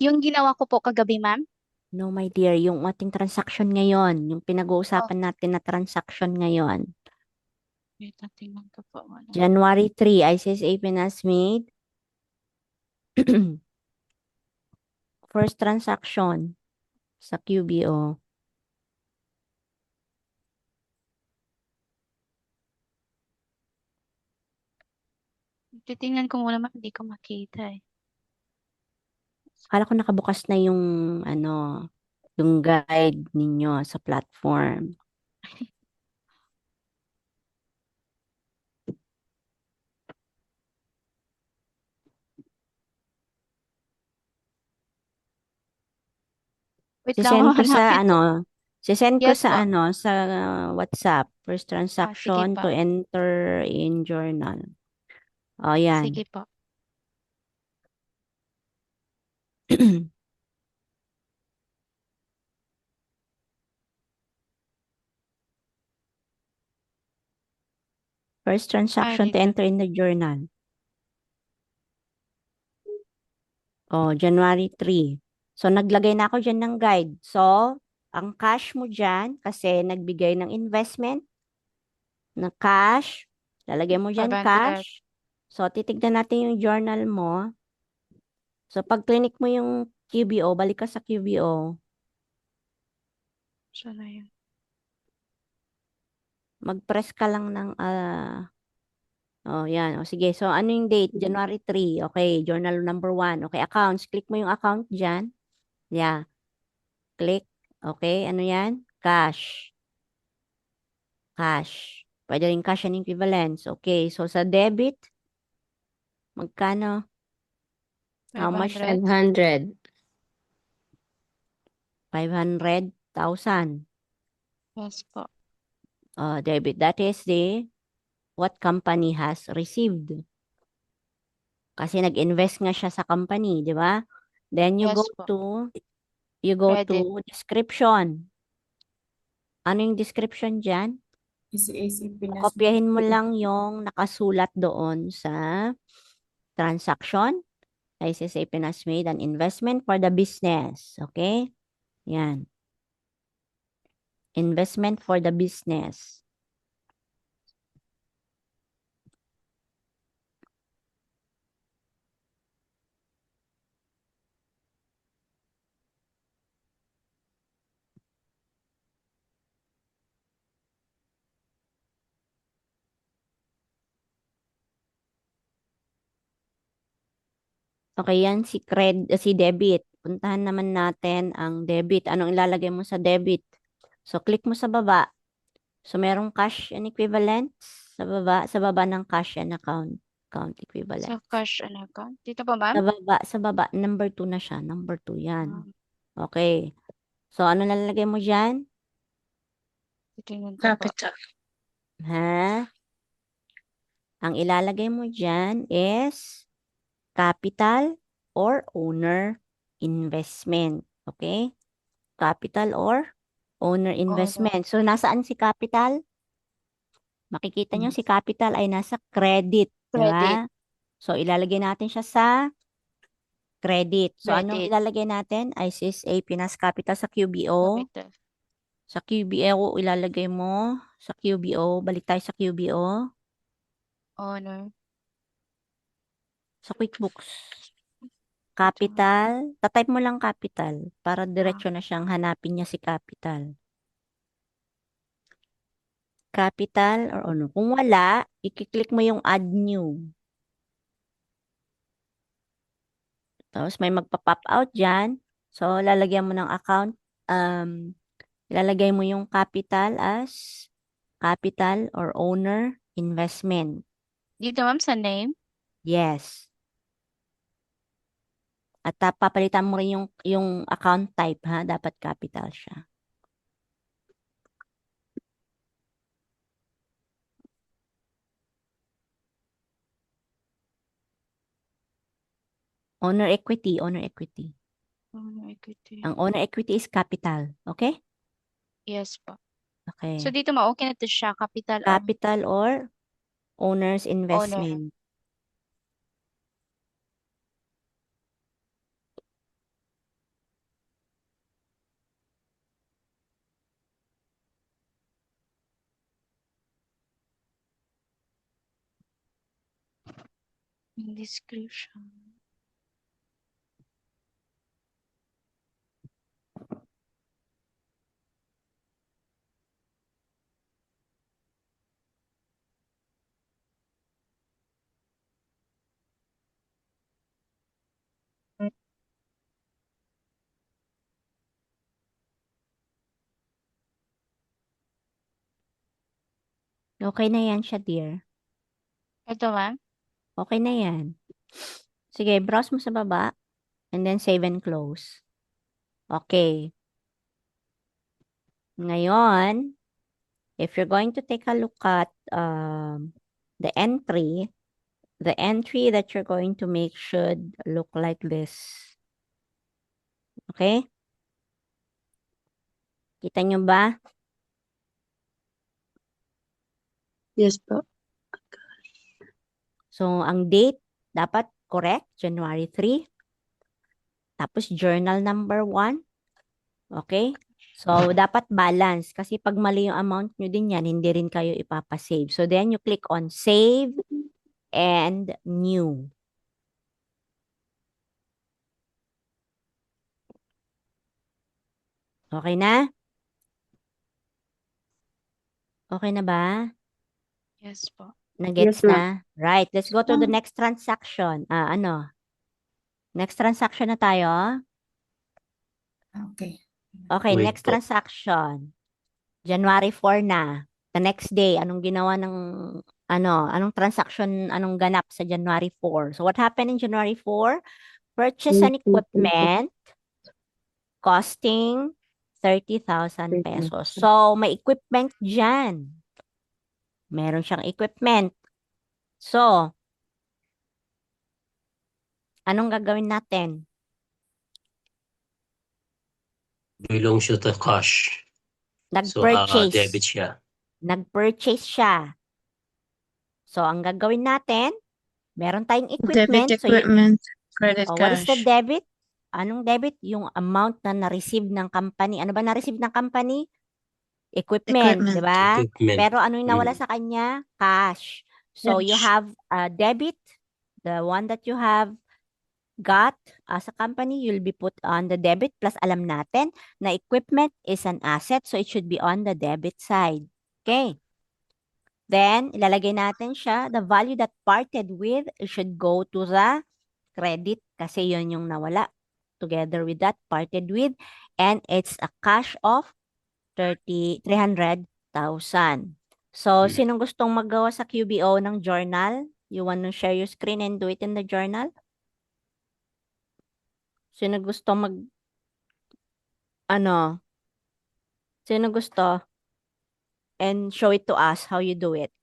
[SPEAKER 6] Yung ginawa ko po kagabi, ma'am?
[SPEAKER 1] No, my dear, yung ating transaction ngayon, yung pinag-uusapan natin na transaction ngayon.
[SPEAKER 6] Wait, tingnan ko po. Ano.
[SPEAKER 1] January 3, ICSA Pinas made first transaction sa QBO.
[SPEAKER 6] Titingnan ko muna, ma'am. Hindi ko makita eh.
[SPEAKER 1] Akala ko nakabukas na yung yung guide ninyo sa platform.
[SPEAKER 6] Wait lang,
[SPEAKER 1] Sisend ko sa
[SPEAKER 6] hanapin ko.
[SPEAKER 1] sisend ko
[SPEAKER 6] Yes
[SPEAKER 1] sa
[SPEAKER 6] po.
[SPEAKER 1] sa WhatsApp. First
[SPEAKER 6] Sige
[SPEAKER 1] transaction to
[SPEAKER 6] po.
[SPEAKER 1] enter in journal. O, yan.
[SPEAKER 6] Sige po.
[SPEAKER 1] First transaction to
[SPEAKER 6] dito.
[SPEAKER 1] enter in the journal. Oh, January 3. So, naglagay na ako dyan ng guide. So, ang cash mo dyan, kasi nagbigay ng investment na cash, lalagay mo dyan
[SPEAKER 6] 500.
[SPEAKER 1] cash. So, titignan natin yung journal mo. So, pag clinic mo yung QBO, balik ka sa QBO,
[SPEAKER 6] Saan na yun?
[SPEAKER 1] mag-press ka lang ng, oh, yan. O, sige. So, ano yung date? January 3. Okay, journal number 1. Okay, accounts. Click mo yung account dyan. Yeah. Click. Okay, ano yan? Cash. Cash. Pwede rin cash and equivalents. Okay, so sa debit, magkano? How much?
[SPEAKER 6] 500.
[SPEAKER 4] 500.
[SPEAKER 1] 500,000.
[SPEAKER 6] Yes po.
[SPEAKER 1] Debit. That is what company has received. Kasi nag-invest nga siya sa company, di ba? Then you
[SPEAKER 6] Yes
[SPEAKER 1] go
[SPEAKER 6] po.
[SPEAKER 1] to
[SPEAKER 6] Credit.
[SPEAKER 1] description. Ano yung description dyan?
[SPEAKER 5] ICAC Pinas.
[SPEAKER 1] Kopyahin mo lang yung nakasulat doon sa transaction. ICICI Pinas made an investment for the business. Okay? Yan. Investment for the business. Okay, yan si debit. Puntahan naman natin ang debit. Anong ilalagay mo sa debit? So, click mo sa baba. So, merong cash and equivalents sa baba ng cash and account
[SPEAKER 6] Sa
[SPEAKER 1] equivalent.
[SPEAKER 6] cash and account. Dito pa, ma'am?
[SPEAKER 1] Sa baba, number 2 na siya. Number 2 yan.
[SPEAKER 6] Okay.
[SPEAKER 1] Okay. So, ano lalagay mo dyan?
[SPEAKER 6] Titingnan ko po.
[SPEAKER 4] Capital.
[SPEAKER 1] Ha? Ang ilalagay mo dyan is capital or owner investment. Okay? Capital or owner investment. So, nasaan si capital? Makikita nyo si capital ay nasa credit.
[SPEAKER 6] Credit.
[SPEAKER 1] Diba? So, ilalagay natin siya sa credit. So, anong
[SPEAKER 6] Credit.
[SPEAKER 1] ilalagay natin? ICICI Pinas Capital sa QBO.
[SPEAKER 6] Capital.
[SPEAKER 1] Sa QBO, ilalagay mo. Sa QBO, balik tayo sa QBO.
[SPEAKER 6] Owner.
[SPEAKER 1] Sa QuickBooks. Capital. Tatype mo lang capital para diretso na siyang hanapin niya si capital. Capital or ano. Kung wala, i-click mo yung add new. Tapos may magpa-pop out dyan. So, lalagyan mo ng account. Ilalagay mo yung capital as capital or owner investment.
[SPEAKER 6] Dito, ma'am, sa name.
[SPEAKER 1] Yes. At papalitan mo rin yung account type, ha? Dapat capital siya. Owner equity, owner equity.
[SPEAKER 6] Owner equity.
[SPEAKER 1] Ang owner equity is capital. Okay?
[SPEAKER 6] Yes po.
[SPEAKER 1] Okay.
[SPEAKER 6] So, dito ma-okay na to siya. Capital or
[SPEAKER 1] Capital or owner's
[SPEAKER 6] owner.
[SPEAKER 1] investment.
[SPEAKER 6] Description.
[SPEAKER 1] Okay na yan siya, dear.
[SPEAKER 6] Ito, ma'am.
[SPEAKER 1] Okay na yan. Sige, browse mo sa baba. And then save and close. Okay. Ngayon, if you're going to take a look at the entry that you're going to make should look like this. Okay? Kita nyo ba?
[SPEAKER 2] Yes po.
[SPEAKER 1] So, ang date dapat correct, January 3. Tapos, journal number 1. Okay? So, dapat balance. Kasi pag mali yung amount nyo din yan, hindi rin kayo ipapasave. So, then you click on save and new. Okay na? Okay na ba?
[SPEAKER 6] Yes po.
[SPEAKER 1] Nagets
[SPEAKER 2] Yes, ma'am.
[SPEAKER 1] na? Right. Let's go to the next transaction. Next transaction na tayo.
[SPEAKER 5] Okay.
[SPEAKER 1] Okay,
[SPEAKER 3] Wait
[SPEAKER 1] next
[SPEAKER 3] po.
[SPEAKER 1] transaction. January 4 na. The next day, anong ginawa ng, anong transaction, anong ganap sa January 4? So, what happened in January 4? Purchase an equipment costing 30,000 pesos. So, may equipment dyan. Meron siyang equipment. So, anong gagawin natin?
[SPEAKER 3] Belong siya to cash. So,
[SPEAKER 1] Nag-purchase.
[SPEAKER 3] debit siya.
[SPEAKER 1] Nag-purchase siya. So, ang gagawin natin, meron tayong equipment.
[SPEAKER 5] Debit
[SPEAKER 1] So,
[SPEAKER 5] equipment, credit
[SPEAKER 1] what is the
[SPEAKER 5] cash.
[SPEAKER 1] debit? Anong debit? Yung amount na na-receive ng company. Ano ba na-receive ng company? Equipment, di
[SPEAKER 5] Equipment.
[SPEAKER 1] ba?
[SPEAKER 3] Equipment.
[SPEAKER 1] Pero ano yung nawala sa kanya? Cash. So, you
[SPEAKER 5] Cash.
[SPEAKER 1] have a debit, the one that you have got as a company, you'll be put on the debit. Plus, alam natin na equipment is an asset, so it should be on the debit side. Okay. Then, ilalagay natin siya, the value that parted with, it should go to the credit kasi yun yung nawala. Together with that, parted with, and it's a cash of 300,000. So, sinong gustong magawa sa QBO ng journal? You want to share your screen and do it in the journal? Sino gusto sino gusto? And show it to us how you do it.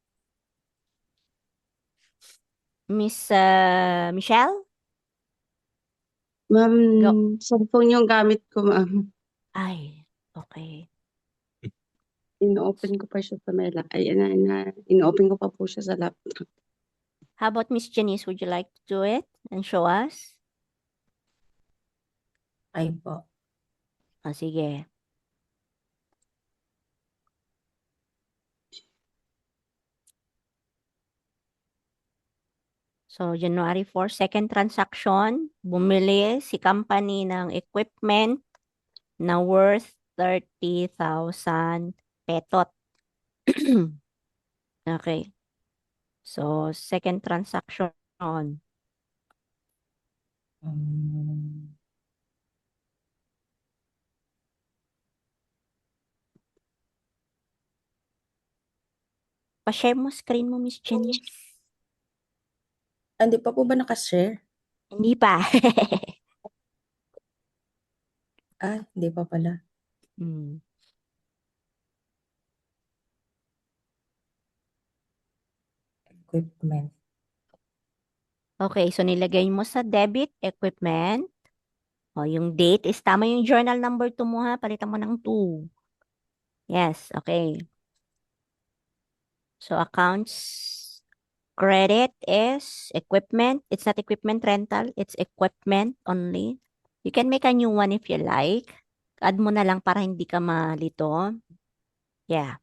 [SPEAKER 1] Miss Michelle?
[SPEAKER 2] Ma'am,
[SPEAKER 1] Go.
[SPEAKER 2] cellphone yung gamit ko, ma'am.
[SPEAKER 1] Ay, okay.
[SPEAKER 2] In-open ko pa siya sa in-open ko pa po siya sa laptop.
[SPEAKER 1] How about Miss Janice? Would you like to do it and show us?
[SPEAKER 5] Ay po.
[SPEAKER 1] Sige. So, January 4, second transaction, bumili si company ng equipment na worth 30,000 petot. Okay. So, second transaction. Pa-share mo screen mo, Miss Janice.
[SPEAKER 5] Hindi pa po ba nakashare?
[SPEAKER 1] Hindi pa.
[SPEAKER 5] Hindi pa pala.
[SPEAKER 1] Hmm.
[SPEAKER 5] Equipment.
[SPEAKER 1] Okay, so nilagay mo sa debit equipment. O, yung date is tama yung journal number 2 mo ha. Palitan mo ng 2. Yes, okay. So, accounts credit is equipment. It's not equipment rental. It's equipment only. You can make a new one if you like. Add mo na lang para hindi ka malito. Yeah.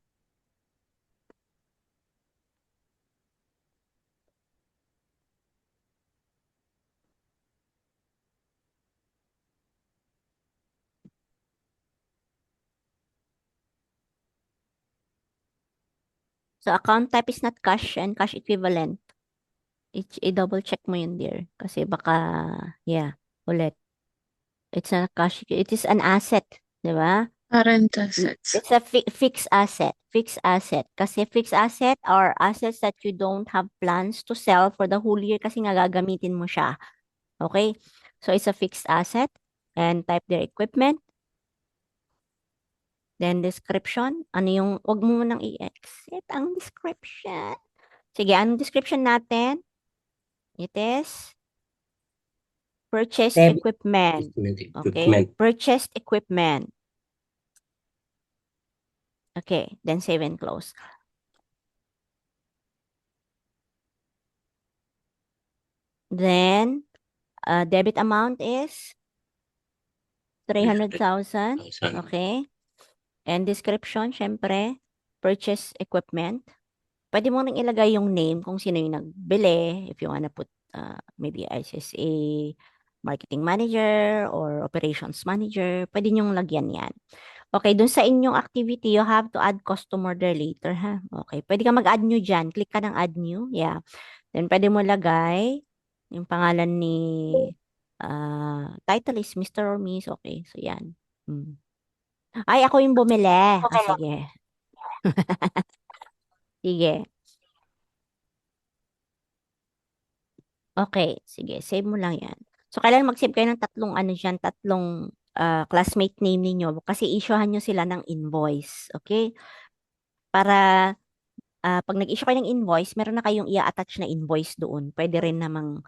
[SPEAKER 1] So, account type is not cash and cash equivalent. I-double check mo yun, dear. Kasi baka, yeah, ulit. It's not cash. It is an asset. Di ba?
[SPEAKER 5] Current assets.
[SPEAKER 1] It's a fixed asset. Fixed asset. Kasi fixed asset are assets that you don't have plans to sell for the whole year kasi nga gagamitin mo siya. Okay? So, it's a fixed asset. And type their equipment. Then, description. Ano yung, wag mo munang i-exit ang description. Sige, anong description natin? It is purchased equipment. Okay? Purchased equipment. Okay, then save and close. Then, debit amount is 300,000. Okay. And description, syempre, purchase equipment. Pwede mo nang ilagay yung name kung sino yung nagbili. If you wanna put maybe SSA marketing manager or operations manager, pwede nyong lagyan yan. Okay, dun sa inyong activity, you have to add customer there later, ha? Okay, pwede ka mag-add new dyan. Click ka ng add new. Yeah. Then, pwede mo lagay yung pangalan ni title is Mr. or Miss. Okay, so yan. Ay, ako yung bumili. Sige. Sige. Okay, sige. Save mo lang yan. So, kailangan mag-save kayo ng tatlong classmate name ninyo kasi issuehan nyo sila ng invoice. Okay? Para pag nag-issue kayo ng invoice, meron na kayong i-attach na invoice doon. Pwede rin namang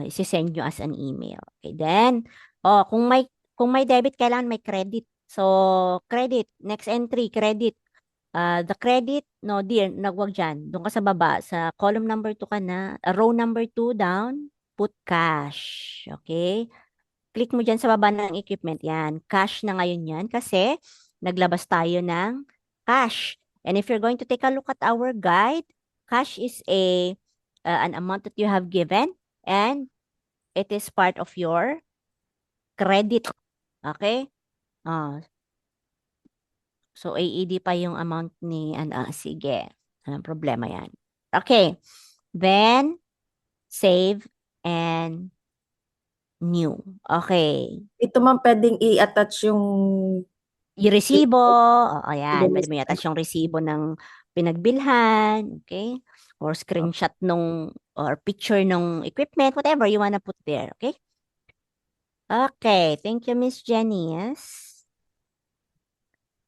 [SPEAKER 1] isi-send nyo as an email. Okay, then, kung may debit, kailangan may credit. So, credit, next entry, credit. The credit, no dear, nagwag dyan. Doon ka sa baba, sa column number 2 ka na, row number 2 down, put cash. Okay? Click mo dyan sa baba ng equipment. Yan, cash na ngayon yan kasi naglabas tayo ng cash. And if you're going to take a look at our guide, cash is an amount that you have given and it is part of your credit. Okay? So, AED pa yung amount ni, sige. Anong problema yan? Okay. Then, save and new. Okay.
[SPEAKER 5] Ito ma'am, pwedeng i-attach yung
[SPEAKER 1] Yung resibo. O, yan.
[SPEAKER 5] Resibo
[SPEAKER 1] Pwede mo i-attach yung resibo ng pinagbilhan. Okay? Or screenshot or picture nung equipment, whatever you wanna put there. Okay? Okay. Thank you, Miss Jenny. Yes.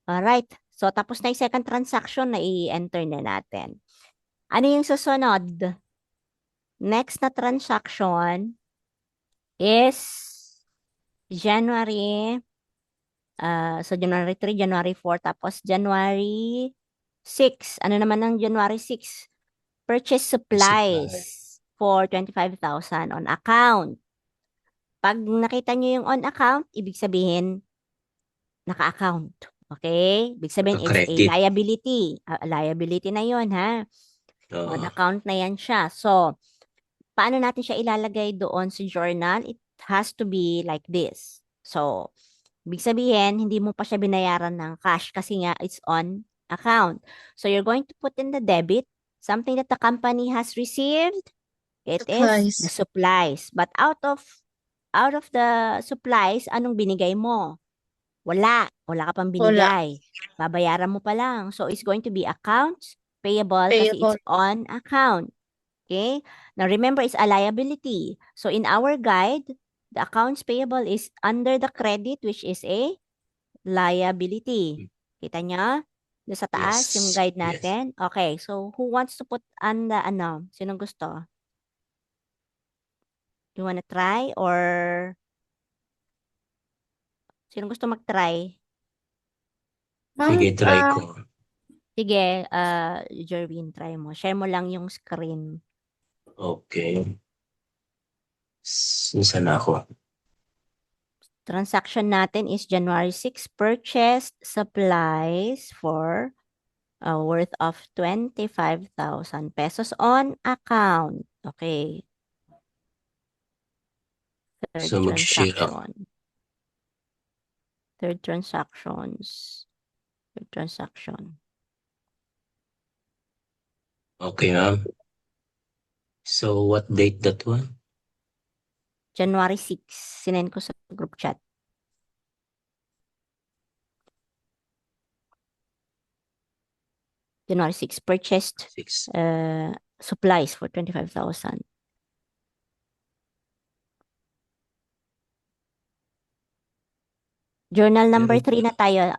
[SPEAKER 1] Alright. So, tapos na yung second transaction na i-enter na natin. Ano yung susunod? Next na transaction is January, so January 3, January 4, tapos January 6. Ano naman ang January 6? Purchase supplies for 25,000 on account. Pag nakita nyo yung on account, ibig sabihin, naka-account. Okay? Ibig sabihin, it's a
[SPEAKER 3] Naka-credit.
[SPEAKER 1] liability. Liability na yon ha? On
[SPEAKER 3] Oo.
[SPEAKER 1] account na yan siya. So, paano natin siya ilalagay doon sa journal? It has to be like this. So, ibig sabihin, hindi mo pa siya binayaran ng cash kasi nga it's on account. So, you're going to put in the debit, something that the company has received. It is the supplies. But out of the supplies, anong binigay mo? Wala ka pang binigay. Babayaran mo pa lang. So, it's going to be accounts payable kasi it's on account. Okay? Now, remember, it's a liability. So, in our guide, the accounts payable is under the credit, which is a liability. Kita nyo? Doon sa taas,
[SPEAKER 3] Yes.
[SPEAKER 1] yung guide
[SPEAKER 3] Yes.
[SPEAKER 1] natin. Okay, so who wants to put on the, sinong gusto? You wanna try or sinong gusto mag-try?
[SPEAKER 3] Sige, try ko.
[SPEAKER 1] Sige, Jerwin, try mo. Share mo lang yung screen.
[SPEAKER 3] Okay. Saan ako?
[SPEAKER 1] Transaction natin is January 6, purchased supplies for worth of 25,000 pesos on account. Okay. Third
[SPEAKER 3] So, mag-share ako.
[SPEAKER 1] transaction. Third transactions. Third transaction.
[SPEAKER 3] Okay, ma'am. So, what date that one?
[SPEAKER 1] January 6. Sinend ko sa group chat. January 6. Purchased
[SPEAKER 3] 6.
[SPEAKER 1] supplies for 25,000. Journal number 3 na tayo,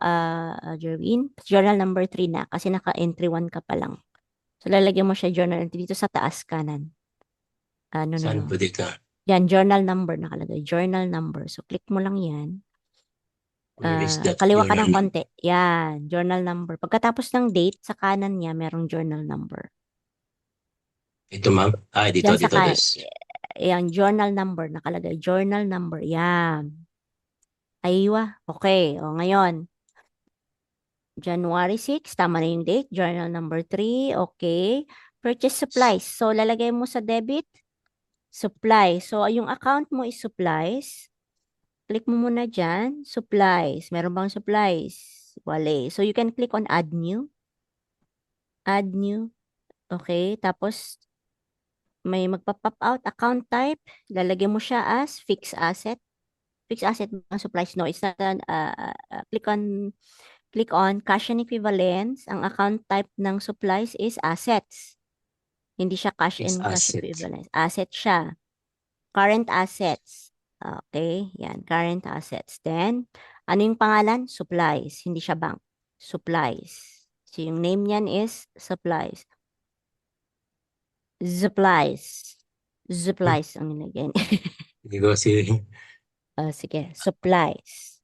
[SPEAKER 1] Jerwin. Journal number 3 na kasi naka-entry 1 ka pa lang. So, lalagyan mo siya journal entry dito sa taas kanan.
[SPEAKER 3] Saan po dito?
[SPEAKER 1] Yan, journal number nakalagay. Journal number. So, click mo lang yan.
[SPEAKER 3] Where is that
[SPEAKER 1] Kaliwa ka ng
[SPEAKER 3] journal?
[SPEAKER 1] konti. Yan, journal number. Pagkatapos ng date, sa kanan niya, merong journal number.
[SPEAKER 3] Ito, ma'am? Dito,
[SPEAKER 1] Yan sa
[SPEAKER 3] dito.
[SPEAKER 1] kanan. Yan, journal number nakalagay. Journal number. Yan. Aywa. Okay. O, ngayon. January 6, tama na yung date. Journal number 3, okay. Purchase supplies. So, lalagay mo sa debit, supplies. So, yung account mo is supplies. Click mo muna dyan, supplies. Meron bang supplies? Wala. So, you can click on add new. Add new. Okay. Tapos, may magpa-pop out account type. Lalagay mo siya as fixed asset. Fixed asset ang supplies. No, it's not click on cash and equivalents. Ang account type ng supplies is assets. Hindi siya cash
[SPEAKER 3] Is
[SPEAKER 1] and cash
[SPEAKER 3] asset.
[SPEAKER 1] equivalents. Asset siya. Current assets. Okay, yan. Current assets. Then, ano yung pangalan? Supplies. Hindi siya bank. Supplies. So, yung name niyan is supplies. Supplies. Supplies ang nilagay.
[SPEAKER 3] Hindi ko kasi
[SPEAKER 1] Sige. Supplies.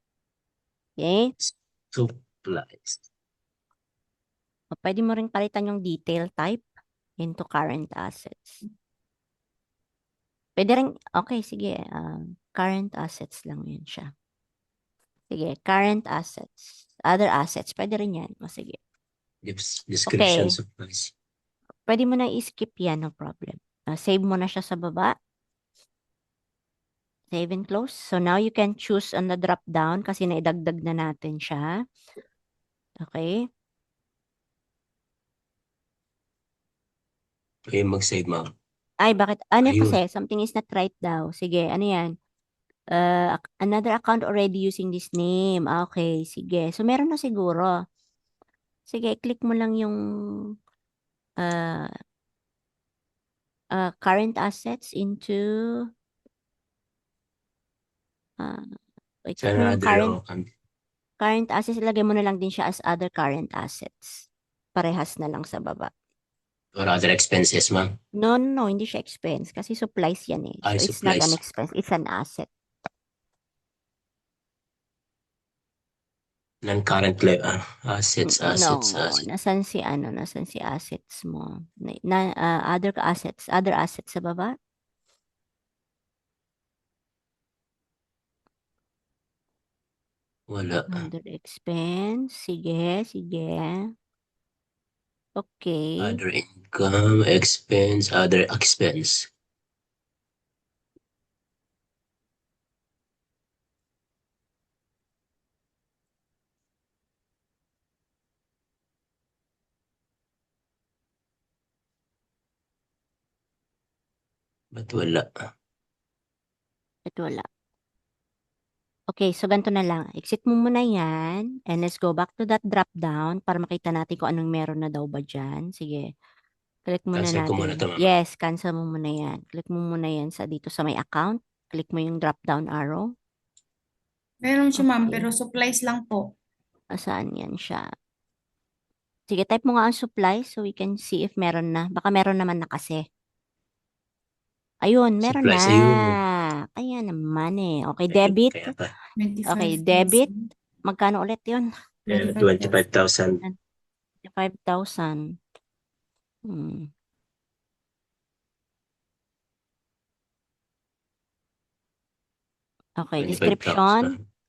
[SPEAKER 1] Okay?
[SPEAKER 3] supplies.
[SPEAKER 1] Pwede mo rin palitan yung detail type into current assets. Pwede rin, okay, sige. Current assets lang yun siya. Sige, current assets. Other assets, pwede rin yan. O, sige.
[SPEAKER 3] Description
[SPEAKER 1] Okay.
[SPEAKER 3] supplies.
[SPEAKER 1] Pwede mo na i-skip yan, no problem. Save mo na siya sa baba. Save and close. So now you can choose on the drop down kasi naidagdag na natin siya. Okay.
[SPEAKER 3] Okay, mag-save, ma'am.
[SPEAKER 1] Ay, bakit? Ano
[SPEAKER 3] Ayun.
[SPEAKER 1] kasi? Something is not right daw. Sige, ano yan? Another account already using this name. Okay, sige. So meron na siguro. Sige, click mo lang yung uh, current assets into wait,
[SPEAKER 3] Sa
[SPEAKER 1] click mo yung
[SPEAKER 3] another
[SPEAKER 1] current assets, ilagay mo na lang din siya as other current assets. Parehas na lang sa baba.
[SPEAKER 3] or other expenses, ma'am.
[SPEAKER 1] No, hindi siya expense kasi supplies yan eh. So
[SPEAKER 3] Ay,
[SPEAKER 1] it's not an
[SPEAKER 3] supplies.
[SPEAKER 1] expense, it's an asset.
[SPEAKER 3] Non-current assets.
[SPEAKER 1] No, nasan si assets mo? Other assets sa baba?
[SPEAKER 3] Wala.
[SPEAKER 1] Other expense. Sige. Okay.
[SPEAKER 3] Other income, expense, other expense. Ba't wala?
[SPEAKER 1] Ito wala. Okay, so ganito na lang. Exit mo muna yan. And let's go back to that drop down para makita natin kung anong meron na daw ba dyan. Sige. Click muna
[SPEAKER 3] Cancel ko muna
[SPEAKER 1] natin.
[SPEAKER 3] ito, ma'am.
[SPEAKER 1] Yes, cancel mo muna yan. Click mo muna yan dito sa may account. Click mo yung drop down arrow.
[SPEAKER 5] Meron siya, ma'am,
[SPEAKER 1] Okay.
[SPEAKER 5] pero supplies lang po.
[SPEAKER 1] Saan yan siya? Sige, type mo nga ang supplies so we can see if meron na. Baka meron naman na kasi. Ayun, meron
[SPEAKER 3] Supplies,
[SPEAKER 1] na.
[SPEAKER 3] ayun.
[SPEAKER 1] Kaya naman eh. Okay, debit.
[SPEAKER 3] Kaya pa.
[SPEAKER 5] 25,000.
[SPEAKER 1] Okay, debit. Magkano ulit yun?
[SPEAKER 3] 25,000.
[SPEAKER 1] 5,000. Okay,
[SPEAKER 3] 25,000.
[SPEAKER 1] description.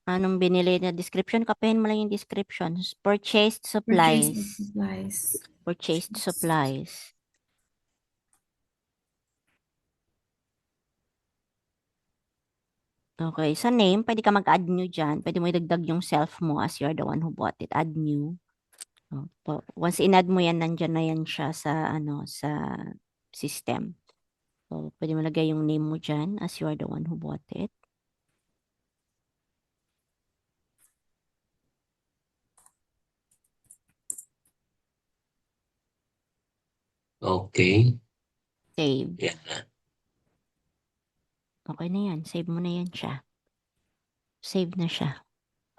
[SPEAKER 1] Anong binili na description? Kapahin mo lang yung description. Purchased supplies. Purchased supplies. Okay, sa name, pwede ka mag-add new dyan. Pwede mo idagdag yung self mo as you're the one who bought it. Add new. Once in-add mo yan, nandyan na yan siya sa system. So, pwede mo lagay yung name mo dyan as you are the one who bought it.
[SPEAKER 3] Okay.
[SPEAKER 1] Save.
[SPEAKER 3] Yan.
[SPEAKER 1] Okay na yan. Save mo na yan siya. Save na siya.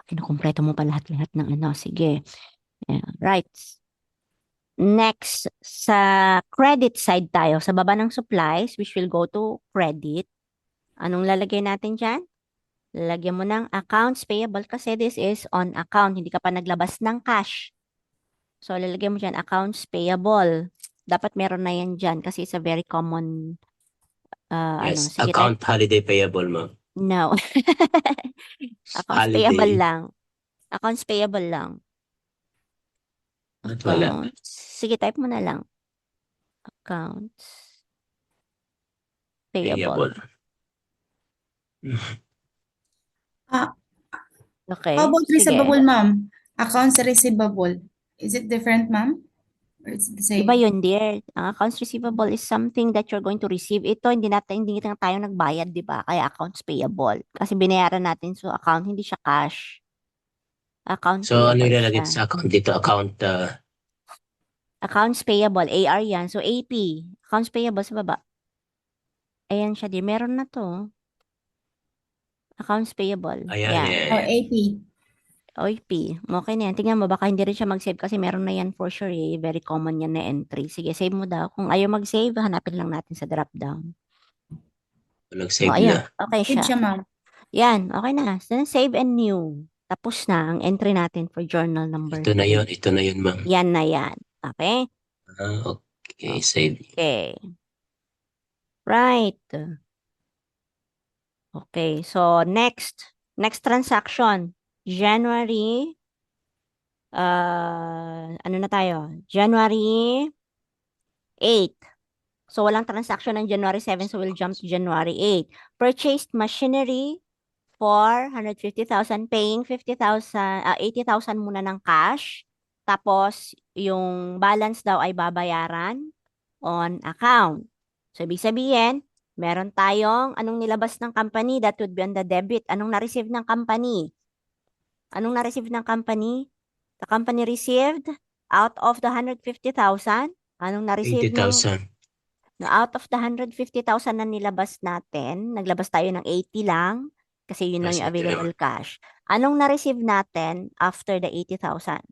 [SPEAKER 1] Kinukumpleto mo pa lahat-lahat ng Sige. Yeah. Right. Next, sa credit side tayo. Sa baba ng supplies, which will go to credit. Anong lalagay natin dyan? Lalagyan mo ng accounts payable kasi this is on account. Hindi ka pa naglabas ng cash. So, lalagyan mo dyan accounts payable. Dapat meron na yan dyan kasi it's a very common
[SPEAKER 3] Yes,
[SPEAKER 1] Sige,
[SPEAKER 3] account holiday payable, ma'am.
[SPEAKER 1] No. Accounts
[SPEAKER 3] Holiday.
[SPEAKER 1] payable lang. Accounts payable lang.
[SPEAKER 3] At wala.
[SPEAKER 1] Accounts. Sige, type mo na lang. Accounts payable.
[SPEAKER 3] Payable.
[SPEAKER 5] Ah,
[SPEAKER 1] Okay,
[SPEAKER 5] how about
[SPEAKER 1] sige.
[SPEAKER 5] receivable, ma'am? Accounts receivable. Is it different, ma'am? Or is it the same?
[SPEAKER 1] Iba yun, dear. Ang accounts receivable is something that you're going to receive. Ito, hindi na tayo nagbayad, di ba? Kaya accounts payable. Kasi binayaran natin sa account, hindi siya cash. Account
[SPEAKER 3] So, ano
[SPEAKER 1] payable
[SPEAKER 3] ilalagay
[SPEAKER 1] siya.
[SPEAKER 3] sa account dito? Account,
[SPEAKER 1] Accounts payable, AR yan. So, AP. Accounts payable sa baba. Ayan siya, dear. Meron na to. Accounts payable.
[SPEAKER 3] ayan,
[SPEAKER 1] Yan.
[SPEAKER 5] Or AP?
[SPEAKER 1] OP. Okay na yan. Tingnan mo, baka hindi rin siya mag-save kasi meron na yan for sure eh. Very common yan na entry. Sige, save mo daw. Kung ayaw mag-save, hanapin lang natin sa drop down.
[SPEAKER 3] nag-save
[SPEAKER 1] Ayan.
[SPEAKER 3] na.
[SPEAKER 1] Okay
[SPEAKER 5] Save
[SPEAKER 1] siya.
[SPEAKER 5] siya, ma'am.
[SPEAKER 1] Yan. Okay na. So, save and new. Tapos na ang entry natin for journal number
[SPEAKER 3] Ito na
[SPEAKER 1] 3.
[SPEAKER 3] yun, ma'am.
[SPEAKER 1] Yan na yan. Okay?
[SPEAKER 3] Okay, save.
[SPEAKER 1] Okay. Right. Okay. So, next transaction. January, ano na tayo? January 8. So, walang transaction ng January 7, so we'll jump to January 8. Purchased machinery for 150,000, paying 80,000 muna ng cash. Tapos, yung balance daw ay babayaran on account. So, ibig sabihin, meron tayong anong nilabas ng company, that would be on the debit. Anong na-receive ng company? Anong na-receive ng company? The company received out of the 150,000. Anong na-receive ng
[SPEAKER 3] 80,000.
[SPEAKER 1] no, out of the 150,000 na nilabas natin, naglabas tayo ng 80 lang kasi yun lang yung
[SPEAKER 3] Yes, ito
[SPEAKER 1] available cash. Anong na-receive natin after the 80,000?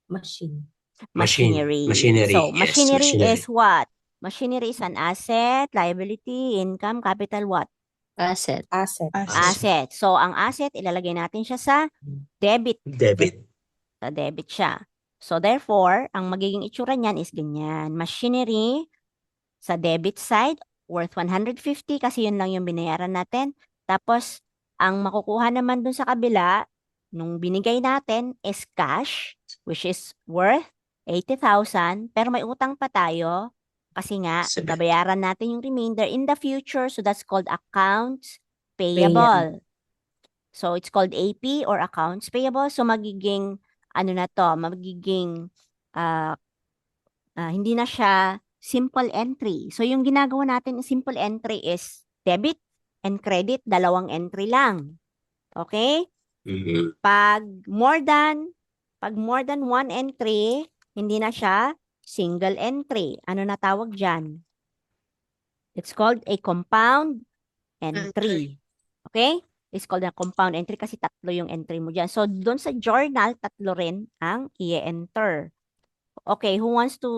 [SPEAKER 4] Machine.
[SPEAKER 1] Machinery.
[SPEAKER 3] Machinery,
[SPEAKER 1] So,
[SPEAKER 3] yes,
[SPEAKER 1] machinery
[SPEAKER 3] machinery.
[SPEAKER 1] is what? Machinery is an asset, liability, income, capital, what?
[SPEAKER 4] Asset.
[SPEAKER 5] Asset.
[SPEAKER 1] Asset. So, ang asset, ilalagay natin siya sa debit.
[SPEAKER 3] Debit.
[SPEAKER 1] Sa debit siya. So, therefore, ang magiging itsura niyan is ganyan. Machinery sa debit side, worth 150 kasi yun lang yung binayaran natin. Tapos, ang makukuha naman dun sa kabila, nung binigay natin is cash, which is worth 80,000, pero may utang pa tayo kasi nga,
[SPEAKER 3] Seven.
[SPEAKER 1] babayaran natin yung remainder in the future. So, that's called accounts payable. So, it's called AP or accounts payable. So, magiging, ano na to, magiging, hindi na siya simple entry. So, yung ginagawa natin simple entry is debit and credit, dalawang entry lang. Okay?
[SPEAKER 3] Mhm.
[SPEAKER 1] Pag more than one entry, hindi na siya single entry. Ano na tawag dyan? It's called a compound entry. Okay? It's called a compound entry kasi tatlo yung entry mo dyan. So, doon sa journal, tatlo rin ang i-enter. Okay, who wants to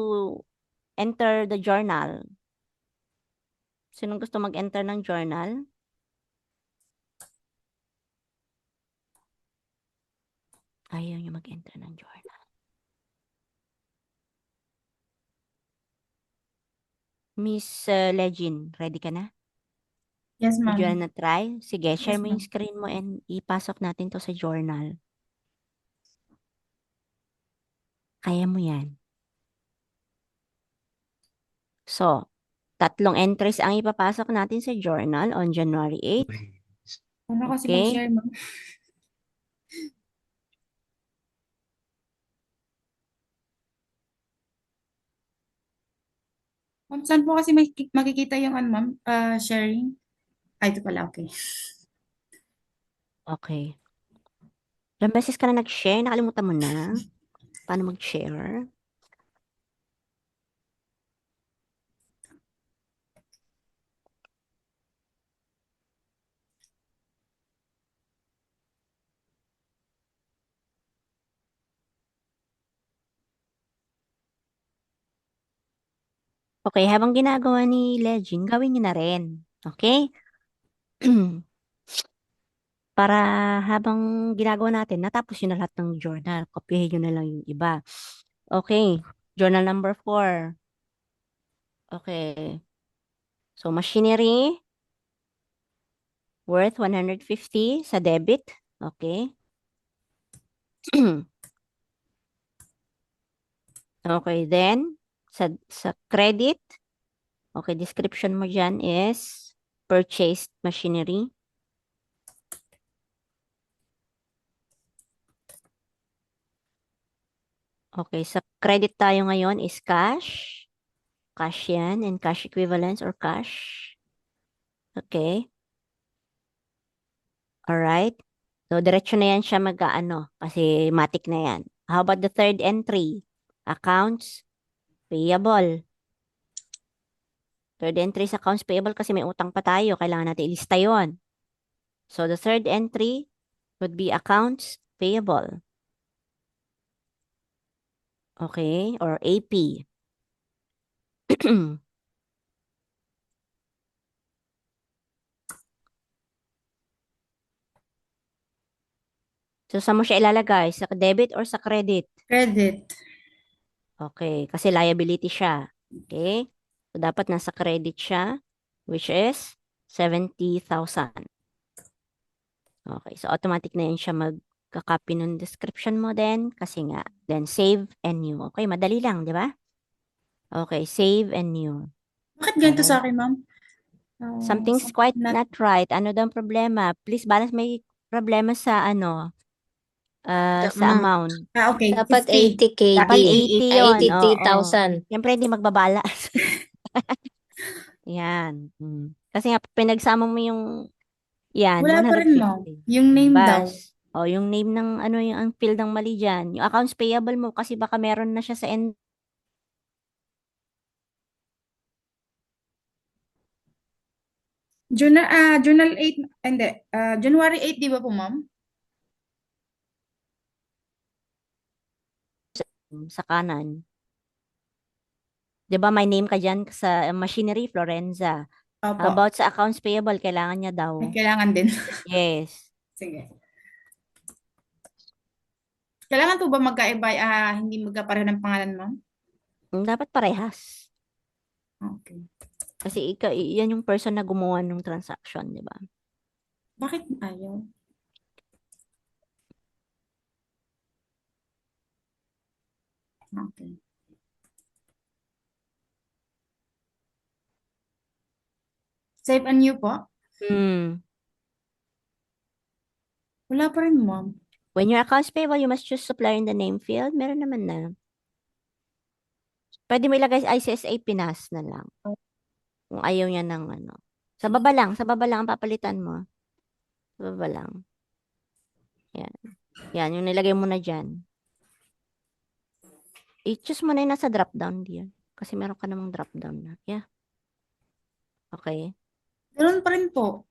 [SPEAKER 1] enter the journal? Sinong gusto mag-enter ng journal? Ayaw niyo mag-enter ng journal. Miss Legin, ready ka na?
[SPEAKER 5] Yes,
[SPEAKER 1] Did you
[SPEAKER 5] ma'am.
[SPEAKER 1] na try? Sige, share
[SPEAKER 5] Yes,
[SPEAKER 1] mo yung
[SPEAKER 5] ma'am.
[SPEAKER 1] screen mo and ipasok natin to sa journal. Kaya mo yan. So, tatlong entries ang ipapasok natin sa journal on January 8.
[SPEAKER 5] Ano kasi
[SPEAKER 1] Okay.
[SPEAKER 5] mag-share, ma'am? Ma'am, saan po kasi makikita yung ano, ma'am? Sharing? Ay, ito pala, okay.
[SPEAKER 1] Okay. Ilang beses ka na nag-share? Nakalimutan mo na? Paano mag-share? Okay, habang ginagawa ni Legend, gawin niyo na rin. Okay? Para habang ginagawa natin, natapos yun na lahat ng journal. Kopyahin nyo na lang yung iba. Okay. Journal number 4. Okay. So, machinery worth 150 sa debit. Okay. Okay, then, sa credit, okay, description mo dyan is purchased machinery. Okay, sa credit tayo ngayon is cash. Cash yan and cash equivalents or cash. Okay. Alright. So, diretso na yan siya mag-ano kasi matik na yan. How about the third entry? Accounts payable. Third entry is accounts payable kasi may utang pa tayo. Kailangan natin ilista yon. So, the third entry would be accounts payable. Okay, or AP. So, saan mo siya ilalagay? Sa debit or sa credit?
[SPEAKER 5] Credit.
[SPEAKER 1] Okay, kasi liability siya. Okay? So, dapat nasa credit siya, which is 70,000. Okay, so automatic na yun siya magka-copy ng description mo din kasi nga, then save and new. Okay, madali lang, di ba? Okay, save and new.
[SPEAKER 5] Bakit ganito
[SPEAKER 1] Okay.
[SPEAKER 5] sa akin, ma'am?
[SPEAKER 1] Something's quite
[SPEAKER 5] Not,
[SPEAKER 1] not right. Ano daw ang problema? Please balance, may problema sa ano, sa
[SPEAKER 4] Ma'am,
[SPEAKER 1] amount.
[SPEAKER 5] okay,
[SPEAKER 4] dapat
[SPEAKER 5] 50.
[SPEAKER 4] 80 KD.
[SPEAKER 1] Dapat 80 yun. Oo.
[SPEAKER 4] 83,000.
[SPEAKER 1] Siyempre, hindi magbabalas. Yan. Kasi nga, pinagsama mo yung, yan,
[SPEAKER 5] Wala pa rin, ma'am.
[SPEAKER 1] 150.
[SPEAKER 5] Yung name daw.
[SPEAKER 1] Yung name ng, ano, yung ang field ng mali dyan. Yung accounts payable mo, kasi baka meron na siya sa end.
[SPEAKER 5] Journal 8, hindi. January 8, di ba po, ma'am?
[SPEAKER 1] Sa kanan. 'Di ba may name ka dyan sa machinery, Florenza. How
[SPEAKER 5] Opo.
[SPEAKER 1] about sa accounts payable, kailangan niya daw.
[SPEAKER 5] May kailangan din.
[SPEAKER 1] Yes.
[SPEAKER 5] Sige. Kailangan po ba magkaiba, hindi magkapareho ng pangalan, ma'am?
[SPEAKER 1] Dapat parehas.
[SPEAKER 5] Okay.
[SPEAKER 1] Kasi yan yung person na gumawa ng transaction, di ba?
[SPEAKER 5] Bakit ayaw? Okay. Save and new po? Wala pa rin, ma'am.
[SPEAKER 1] When your accounts payable, you must choose supplier in the name field. Meron naman na. Pwede mo ilagay ICSA Pinas na lang. Kung ayaw niya ng ano. Sa baba lang ang papalitan mo. Sa baba lang. Yan. Yan, yung nilagay mo na dyan. I-choose mo na yung nasa drop down diyan. Kasi meron ka namang drop down na. Yeah. Okay.
[SPEAKER 5] Ganun pa rin po.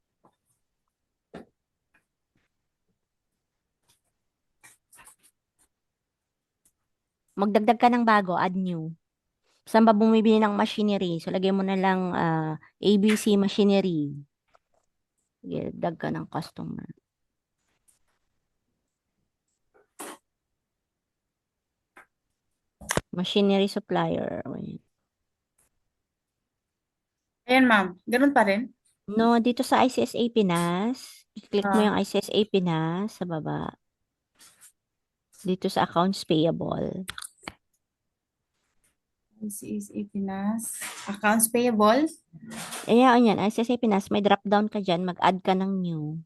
[SPEAKER 1] Magdagdag ka ng bago, add new. Saan ba bumibili ng machinery? So, lagay mo na lang ABC machinery. Sige, dag ka ng customer. Machinery supplier.
[SPEAKER 5] Ayan, ma'am. Ganun pa rin?
[SPEAKER 1] No, dito sa ICSA Pinas, i-click mo yung ICSA Pinas sa baba. Dito sa accounts payable.
[SPEAKER 5] ICSA Pinas. Accounts payable.
[SPEAKER 1] Ayan, yan. ICSA Pinas, may drop down ka dyan. Mag-add ka ng new.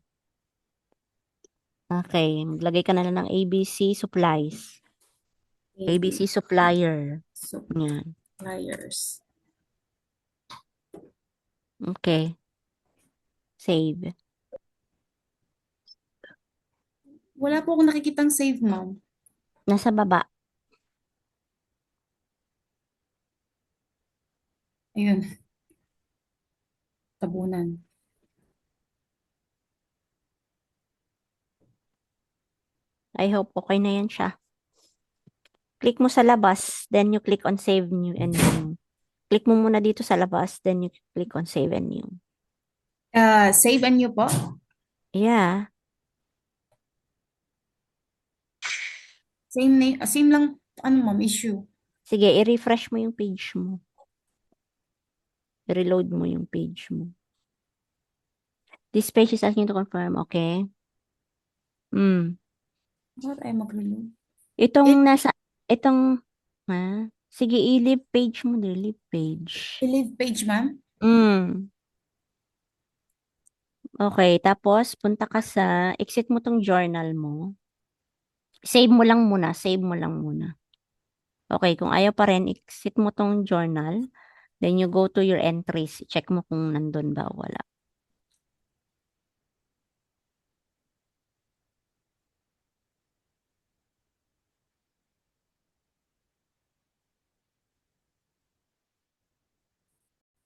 [SPEAKER 1] Okay. Maglagay ka na lang ng ABC supplies. ABC supplier. Yan.
[SPEAKER 5] Suppliers.
[SPEAKER 1] Okay. Save.
[SPEAKER 5] Wala po akong nakikitang save, ma'am.
[SPEAKER 1] Nasa baba.
[SPEAKER 5] Ayun. Tabunan.
[SPEAKER 1] I hope okay na yan siya. Click mo sa labas, then you click on save new and new. Click mo muna dito sa labas, then you click on save and new.
[SPEAKER 5] Save and new po?
[SPEAKER 1] Yeah.
[SPEAKER 5] Same name, same lang, ano, ma'am, issue.
[SPEAKER 1] Sige, i-refresh mo yung page mo. I-reload mo yung page mo. This page is asking to confirm, okay?
[SPEAKER 5] Bakit ay mag-reload?
[SPEAKER 1] Itong, ha? Sige, i-leave page mo din. Leave page.
[SPEAKER 5] I-leave page, ma'am.
[SPEAKER 1] Okay, tapos punta ka sa, exit mo tong journal mo. Save mo lang muna, save mo lang muna. Okay, kung ayaw pa rin, exit mo tong journal. Then you go to your entries. Check mo kung nandun ba o wala.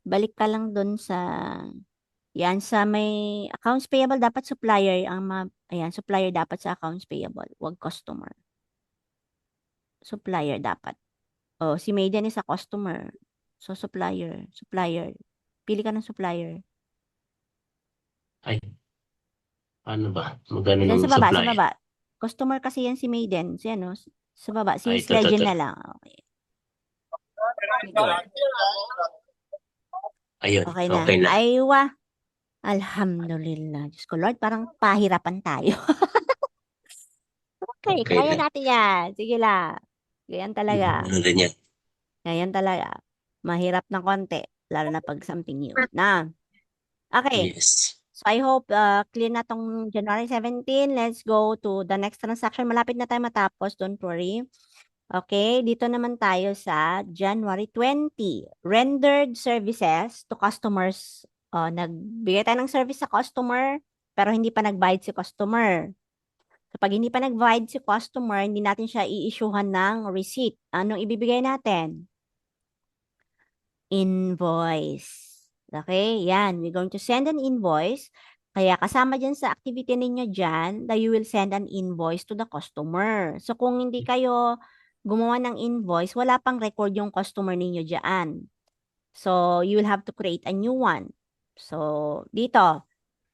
[SPEAKER 1] Balik ka lang dun sa, yan, sa may accounts payable, dapat supplier. Ayan, supplier dapat sa accounts payable. Huwag customer. Supplier dapat. Oh, si Maiden is a customer. So, supplier. Pili ka ng supplier.
[SPEAKER 3] Ay, ano ba? Magano
[SPEAKER 1] Diyan
[SPEAKER 3] ng
[SPEAKER 1] sa baba, sa
[SPEAKER 3] supply?
[SPEAKER 1] baba. Customer kasi yan si Maiden. Si ano, sa baba. Si
[SPEAKER 3] Ay,
[SPEAKER 1] Miss
[SPEAKER 3] ito.
[SPEAKER 1] Legend na lang. Okay. Sige.
[SPEAKER 3] Ayun,
[SPEAKER 1] Okay na.
[SPEAKER 3] okay na.
[SPEAKER 1] Aywa. Alhamdulillah. Diyos ko, Lord, parang pahirapan tayo. Okay,
[SPEAKER 3] Okay
[SPEAKER 1] kaya
[SPEAKER 3] na.
[SPEAKER 1] natin yan. Sige lang. Ganyan talaga.
[SPEAKER 3] Ano din yan?
[SPEAKER 1] Ganyan talaga. Mahirap ng konti. Lalo na pag something new. Na. Okay.
[SPEAKER 3] Yes.
[SPEAKER 1] So I hope clear na tong January 17. Let's go to the next transaction. Malapit na tayo matapos. Don't worry. Okay, dito naman tayo sa January 20. Rendered services to customers. Nagbigay tayo ng service sa customer, pero hindi pa nagbayad si customer. So pag hindi pa nagbayad si customer, hindi natin siya i-issuehan ng receipt. Anong ibibigay natin? Invoice. Okay, yan. We're going to send an invoice. Kaya kasama dyan sa activity ninyo dyan, that you will send an invoice to the customer. So kung hindi kayo gumawa ng invoice, wala pang record yung customer ninyo dyan. So you will have to create a new one. So dito,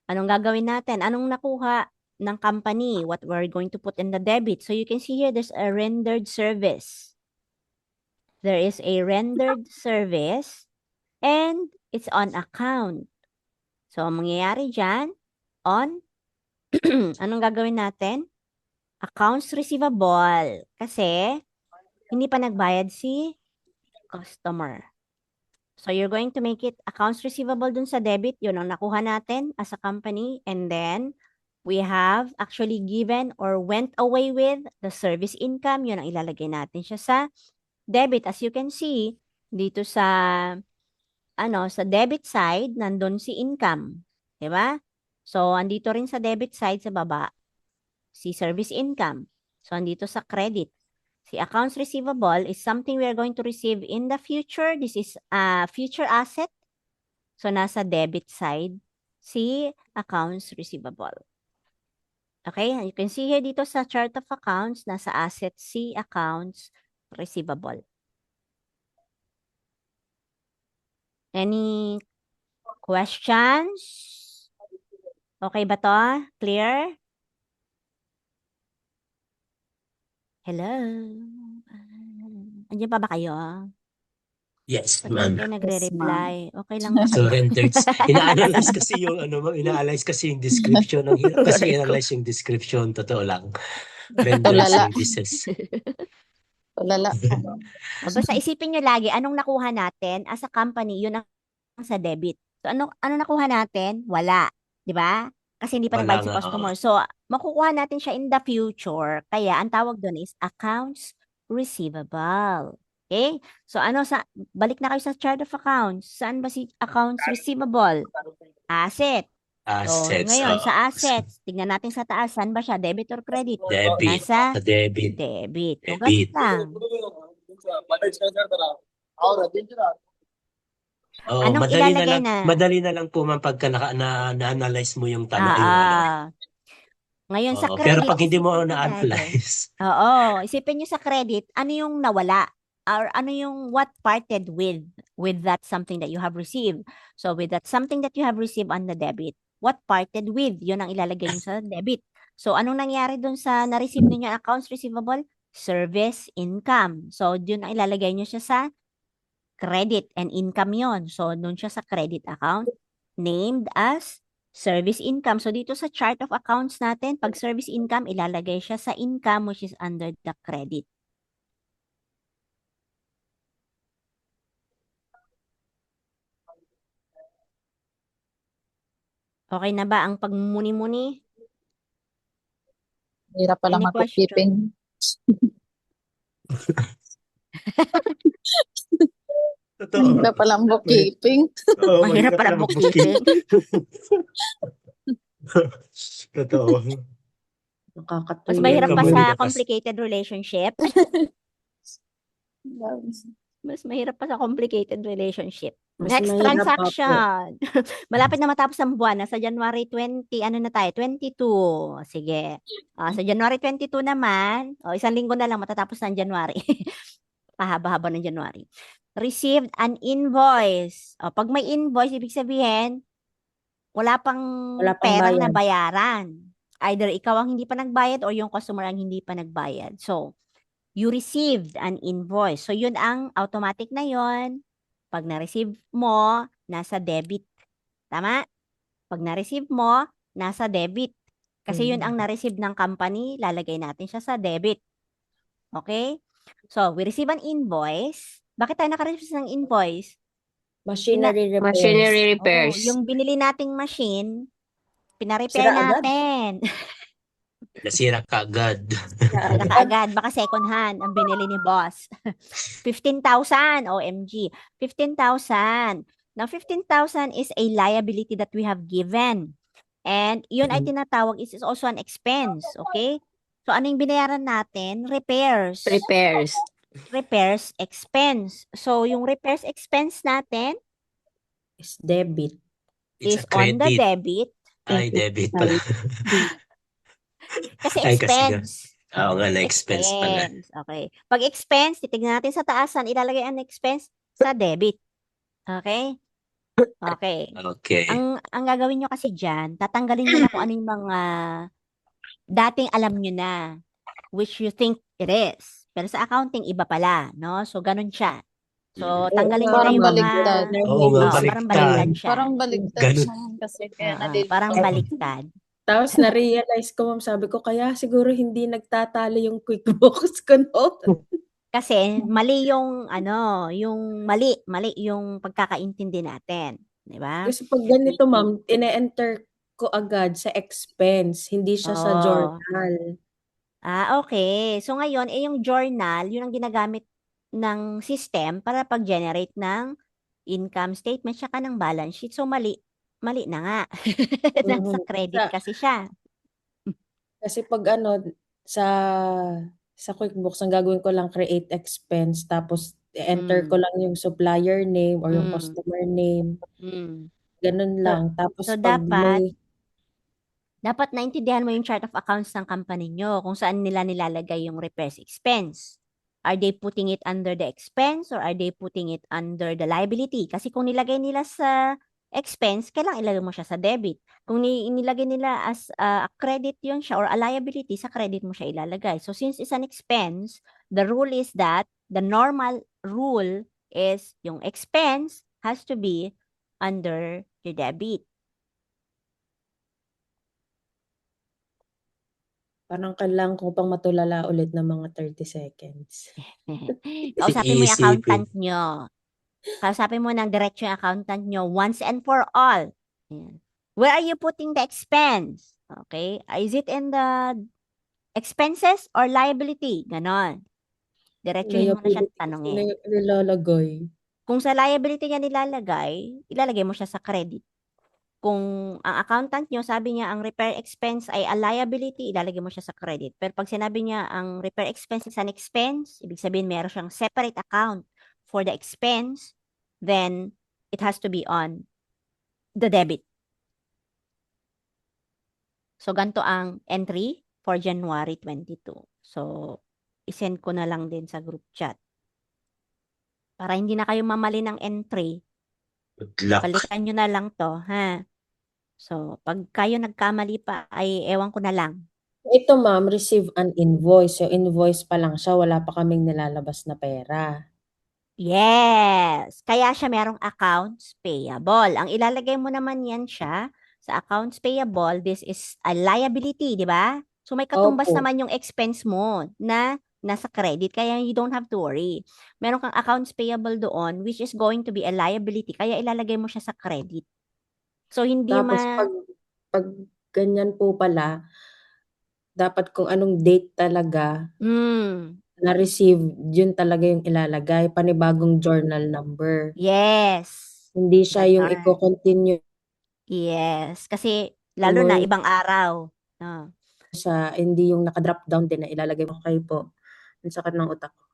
[SPEAKER 1] anong gagawin natin? Anong nakuha ng company? What we're going to put in the debit? So you can see here, there's a rendered service. There is a rendered service and it's on account. So, ang mangyayari dyan, on, anong gagawin natin? Accounts receivable. Kasi, hindi pa nagbayad si customer. So, you're going to make it accounts receivable dun sa debit. Yun ang nakuha natin as a company. And then, we have actually given or went away with the service income. Yun ang ilalagay natin siya sa debit. As you can see, dito sa sa debit side, nandun si income. Diba? So, andito rin sa debit side sa baba, si service income. So, andito sa credit. Si accounts receivable is something we are going to receive in the future. This is a future asset. So, nasa debit side, si accounts receivable. Okay? You can see here dito sa chart of accounts, nasa asset si accounts receivable. Any questions? Okay ba to? Clear? Hello? Andiyan pa ba kayo?
[SPEAKER 3] Yes,
[SPEAKER 1] Ba't
[SPEAKER 3] ma'am.
[SPEAKER 1] hindi kayo nagre-reply? Okay lang ba
[SPEAKER 3] So,
[SPEAKER 1] kayo?
[SPEAKER 3] rendered. Ina-analyze kasi yung ina-analyze kasi yung description. Ang hirap kasi i-analyze yung description. Totoo lang. Rendered
[SPEAKER 4] Tulala.
[SPEAKER 3] services.
[SPEAKER 4] Tulala.
[SPEAKER 1] Basta isipin nyo lagi, anong nakuha natin as a company, yun ang sa debit. So, ano nakuha natin? Wala. Di ba? Kasi hindi pa
[SPEAKER 3] Wala
[SPEAKER 1] nagbayad si
[SPEAKER 3] nga,
[SPEAKER 1] customer. So, makukuha natin siya in the future. Kaya, ang tawag doon is accounts receivable. Okay? So, balik na kayo sa chart of accounts. Saan ba si accounts receivable? Asset. So,
[SPEAKER 3] Assets.
[SPEAKER 1] ngayon, sa assets, tignan natin sa taas, saan ba siya? Debit or credit?
[SPEAKER 3] Debit.
[SPEAKER 1] Nasa
[SPEAKER 3] Sa debit.
[SPEAKER 1] debit. So,
[SPEAKER 3] Debit.
[SPEAKER 1] ganun lang.
[SPEAKER 3] Oh,
[SPEAKER 1] Anong
[SPEAKER 3] madali na
[SPEAKER 1] ilalagay
[SPEAKER 3] lang.
[SPEAKER 1] na?
[SPEAKER 3] Madali na lang po man pagka na-analyze mo yung tanong yung ano.
[SPEAKER 1] Ngayon, sa
[SPEAKER 3] Oo, pero
[SPEAKER 1] credit,
[SPEAKER 3] pag hindi mo
[SPEAKER 1] isipin nyo lagi.
[SPEAKER 3] na-analyze,
[SPEAKER 1] Oo, isipin nyo sa credit, ano yung nawala? Or ano yung what parted with that something that you have received? So, with that something that you have received on the debit, what parted with? Yun ang ilalagay nyo sa debit. So, anong nangyari dun sa na-receive ninyo accounts receivable? Service income. So, yun ang ilalagay nyo siya sa credit and income yon. So, dun siya sa credit account named as service income. So, dito sa chart of accounts natin, pag service income, ilalagay siya sa income which is under the credit. Okay na ba ang pagmumuni-muni?
[SPEAKER 4] Hirap pala
[SPEAKER 1] Any question?
[SPEAKER 4] mag-bookkeeping.
[SPEAKER 3] Totoo.
[SPEAKER 4] Hirap pala ang bookkeeping.
[SPEAKER 3] Oo,
[SPEAKER 1] Mahirap
[SPEAKER 3] mahirap
[SPEAKER 1] pala
[SPEAKER 3] pala
[SPEAKER 1] bookkeeping.
[SPEAKER 3] Totoo.
[SPEAKER 1] Mas
[SPEAKER 2] Nakakatuwa
[SPEAKER 1] mahirap pa
[SPEAKER 3] Kamali
[SPEAKER 1] sa
[SPEAKER 3] ka pas.
[SPEAKER 1] complicated relationship. Mas mahirap pa sa complicated relationship.
[SPEAKER 2] Mas
[SPEAKER 1] Next
[SPEAKER 2] mahirap pa po.
[SPEAKER 1] transaction. Malapit na matapos ang buwan. Nasa January 20, ano na tayo? 22. Sige. Sa January 22 naman, isang linggo na lang matatapos ng January. Pahaba-haba ng January. Received an invoice. Pag may invoice, ibig sabihin, wala pang
[SPEAKER 2] Wala pang
[SPEAKER 1] perang
[SPEAKER 2] bayad.
[SPEAKER 1] nabayaran. Either ikaw ang hindi pa nagbayad or yung customer ang hindi pa nagbayad. So, you received an invoice. So, yun ang automatic na yun. Pag na-receive mo, nasa debit. Tama? Pag na-receive mo, nasa debit. Kasi yun ang na-receive ng company, lalagay natin siya sa debit. Okay? So, we receive an invoice. Bakit tayo naka-receive ng invoice?
[SPEAKER 2] Machinery repairs.
[SPEAKER 7] Machinery repairs.
[SPEAKER 1] Yung binili nating machine,
[SPEAKER 2] Sira
[SPEAKER 1] pina-repair
[SPEAKER 2] agad?
[SPEAKER 1] natin.
[SPEAKER 3] Nasira ka agad.
[SPEAKER 1] Sira ka agad. Baka second hand ang binili ni boss. 15,000. OMG. 15,000. Now, 15,000 is a liability that we have given. And yun ay tinatawag is also an expense. Okay? So, ano yung binayaran natin? Repairs.
[SPEAKER 7] Repairs.
[SPEAKER 1] Repairs expense. So, yung repairs expense natin
[SPEAKER 2] Is debit.
[SPEAKER 3] It's
[SPEAKER 1] is
[SPEAKER 3] a
[SPEAKER 1] on the
[SPEAKER 3] credit.
[SPEAKER 1] debit
[SPEAKER 3] Ay, debit pala.
[SPEAKER 1] kasi
[SPEAKER 3] Ay, kasi nga.
[SPEAKER 1] expense.
[SPEAKER 3] Oo nga, na-expense pala.
[SPEAKER 1] Expense. Okay. Pag expense, titignan natin sa taasan, ilalagay ang expense sa debit. Okay? Okay.
[SPEAKER 3] Okay.
[SPEAKER 1] Ang gagawin nyo kasi dyan, tatanggalin nyo na kung ano yung mga dating alam nyo na, which you think it is. Pero sa accounting, iba pala, no? So, ganun siya. So, tanggalin nyo na
[SPEAKER 4] Parang
[SPEAKER 1] yung mga...
[SPEAKER 4] baliktad.
[SPEAKER 3] Oo nga,
[SPEAKER 1] parang baliktad siya.
[SPEAKER 4] Parang baliktad
[SPEAKER 3] Ganun.
[SPEAKER 4] siya kasi kaya
[SPEAKER 1] Oo,
[SPEAKER 4] nalilito.
[SPEAKER 1] parang baliktad.
[SPEAKER 8] Tapos na-realize ko, ma'am, sabi ko, kaya siguro hindi nagtatali yung QuickBooks ko, no?
[SPEAKER 1] Kasi mali yung mali yung pagkakaintindi natin, 'di ba?
[SPEAKER 8] Kasi pag ganito, ma'am, ine-enter ko agad sa expense, hindi siya sa
[SPEAKER 1] Oo.
[SPEAKER 8] journal.
[SPEAKER 1] Okay. So ngayon, yung journal, yun ang ginagamit ng system para pag-generate ng income statement tsaka ng balance sheet. So mali na nga. Nasa credit kasi siya.
[SPEAKER 8] Kasi pag sa QuickBooks, ang gagawin ko lang create expense, tapos enter ko lang yung supplier name or yung customer name. Ganun lang. Tapos
[SPEAKER 1] So
[SPEAKER 8] pag
[SPEAKER 1] dapat naintindihan mo yung chart of accounts ng company nyo, kung saan nila nilalagay yung repairs expense. Are they putting it under the expense or are they putting it under the liability? Kasi kung nilagay nila sa expense, kailangan ilagay mo siya sa debit. Kung nilagay nila as a credit yun siya or a liability, sa credit mo siya ilalagay. So since it's an expense, the normal rule is yung expense has to be under your debit.
[SPEAKER 8] parang kailangan ko pang matulala ulit ng mga 30 seconds.
[SPEAKER 1] Kausapin mo yung
[SPEAKER 3] Iisipin.
[SPEAKER 1] accountant nyo. Kausapin mo ng diretso yung accountant nyo once and for all. Ayan. Where are you putting the expense? Okay? Is it in the expenses or liability? Ganon. Diretsuhin mo na siya tanongin.
[SPEAKER 8] Nilalagay.
[SPEAKER 1] Kung sa liability niya nilalagay, ilalagay mo siya sa credit. Kung ang accountant nyo, sabi niya ang repair expense ay a liability, ilalagay mo siya sa credit. Pero pag sinabi niya ang repair expense is an expense, ibig sabihin meron siyang separate account for the expense, then it has to be on the debit. So, ganito ang entry for January 22. So, isend ko na lang din sa group chat. Para hindi na kayo mamali ng entry,
[SPEAKER 3] Good luck.
[SPEAKER 1] palitan nyo na lang to, ha? So, pag kayo nagkamali pa, ay ewan ko na lang.
[SPEAKER 8] Ito, ma'am, receive an invoice. So, invoice pa lang siya. Wala pa kaming nilalabas na pera.
[SPEAKER 1] Yes! Kaya siya merong accounts payable. Ang ilalagay mo naman yan siya sa accounts payable, this is a liability, di ba? So, may katumbas
[SPEAKER 8] Opo.
[SPEAKER 1] naman yung expense mo na nasa credit, kaya you don't have to worry. Meron kang accounts payable doon, which is going to be a liability, kaya ilalagay mo siya sa credit. So, hindi
[SPEAKER 8] Tapos, pag pag ganyan po pala, dapat kung anong date talaga
[SPEAKER 1] Mm.
[SPEAKER 8] na-receive, yun talaga yung ilalagay, panibagong journal number.
[SPEAKER 1] Yes.
[SPEAKER 8] Hindi siya yung
[SPEAKER 1] Ganon.
[SPEAKER 8] i-continue
[SPEAKER 1] Yes. Kasi lalo
[SPEAKER 8] mo
[SPEAKER 1] na ibang araw. No.
[SPEAKER 8] siya, hindi yung naka-drop down din na ilalagay mo. Okay po. Ang sakit ng utak ko.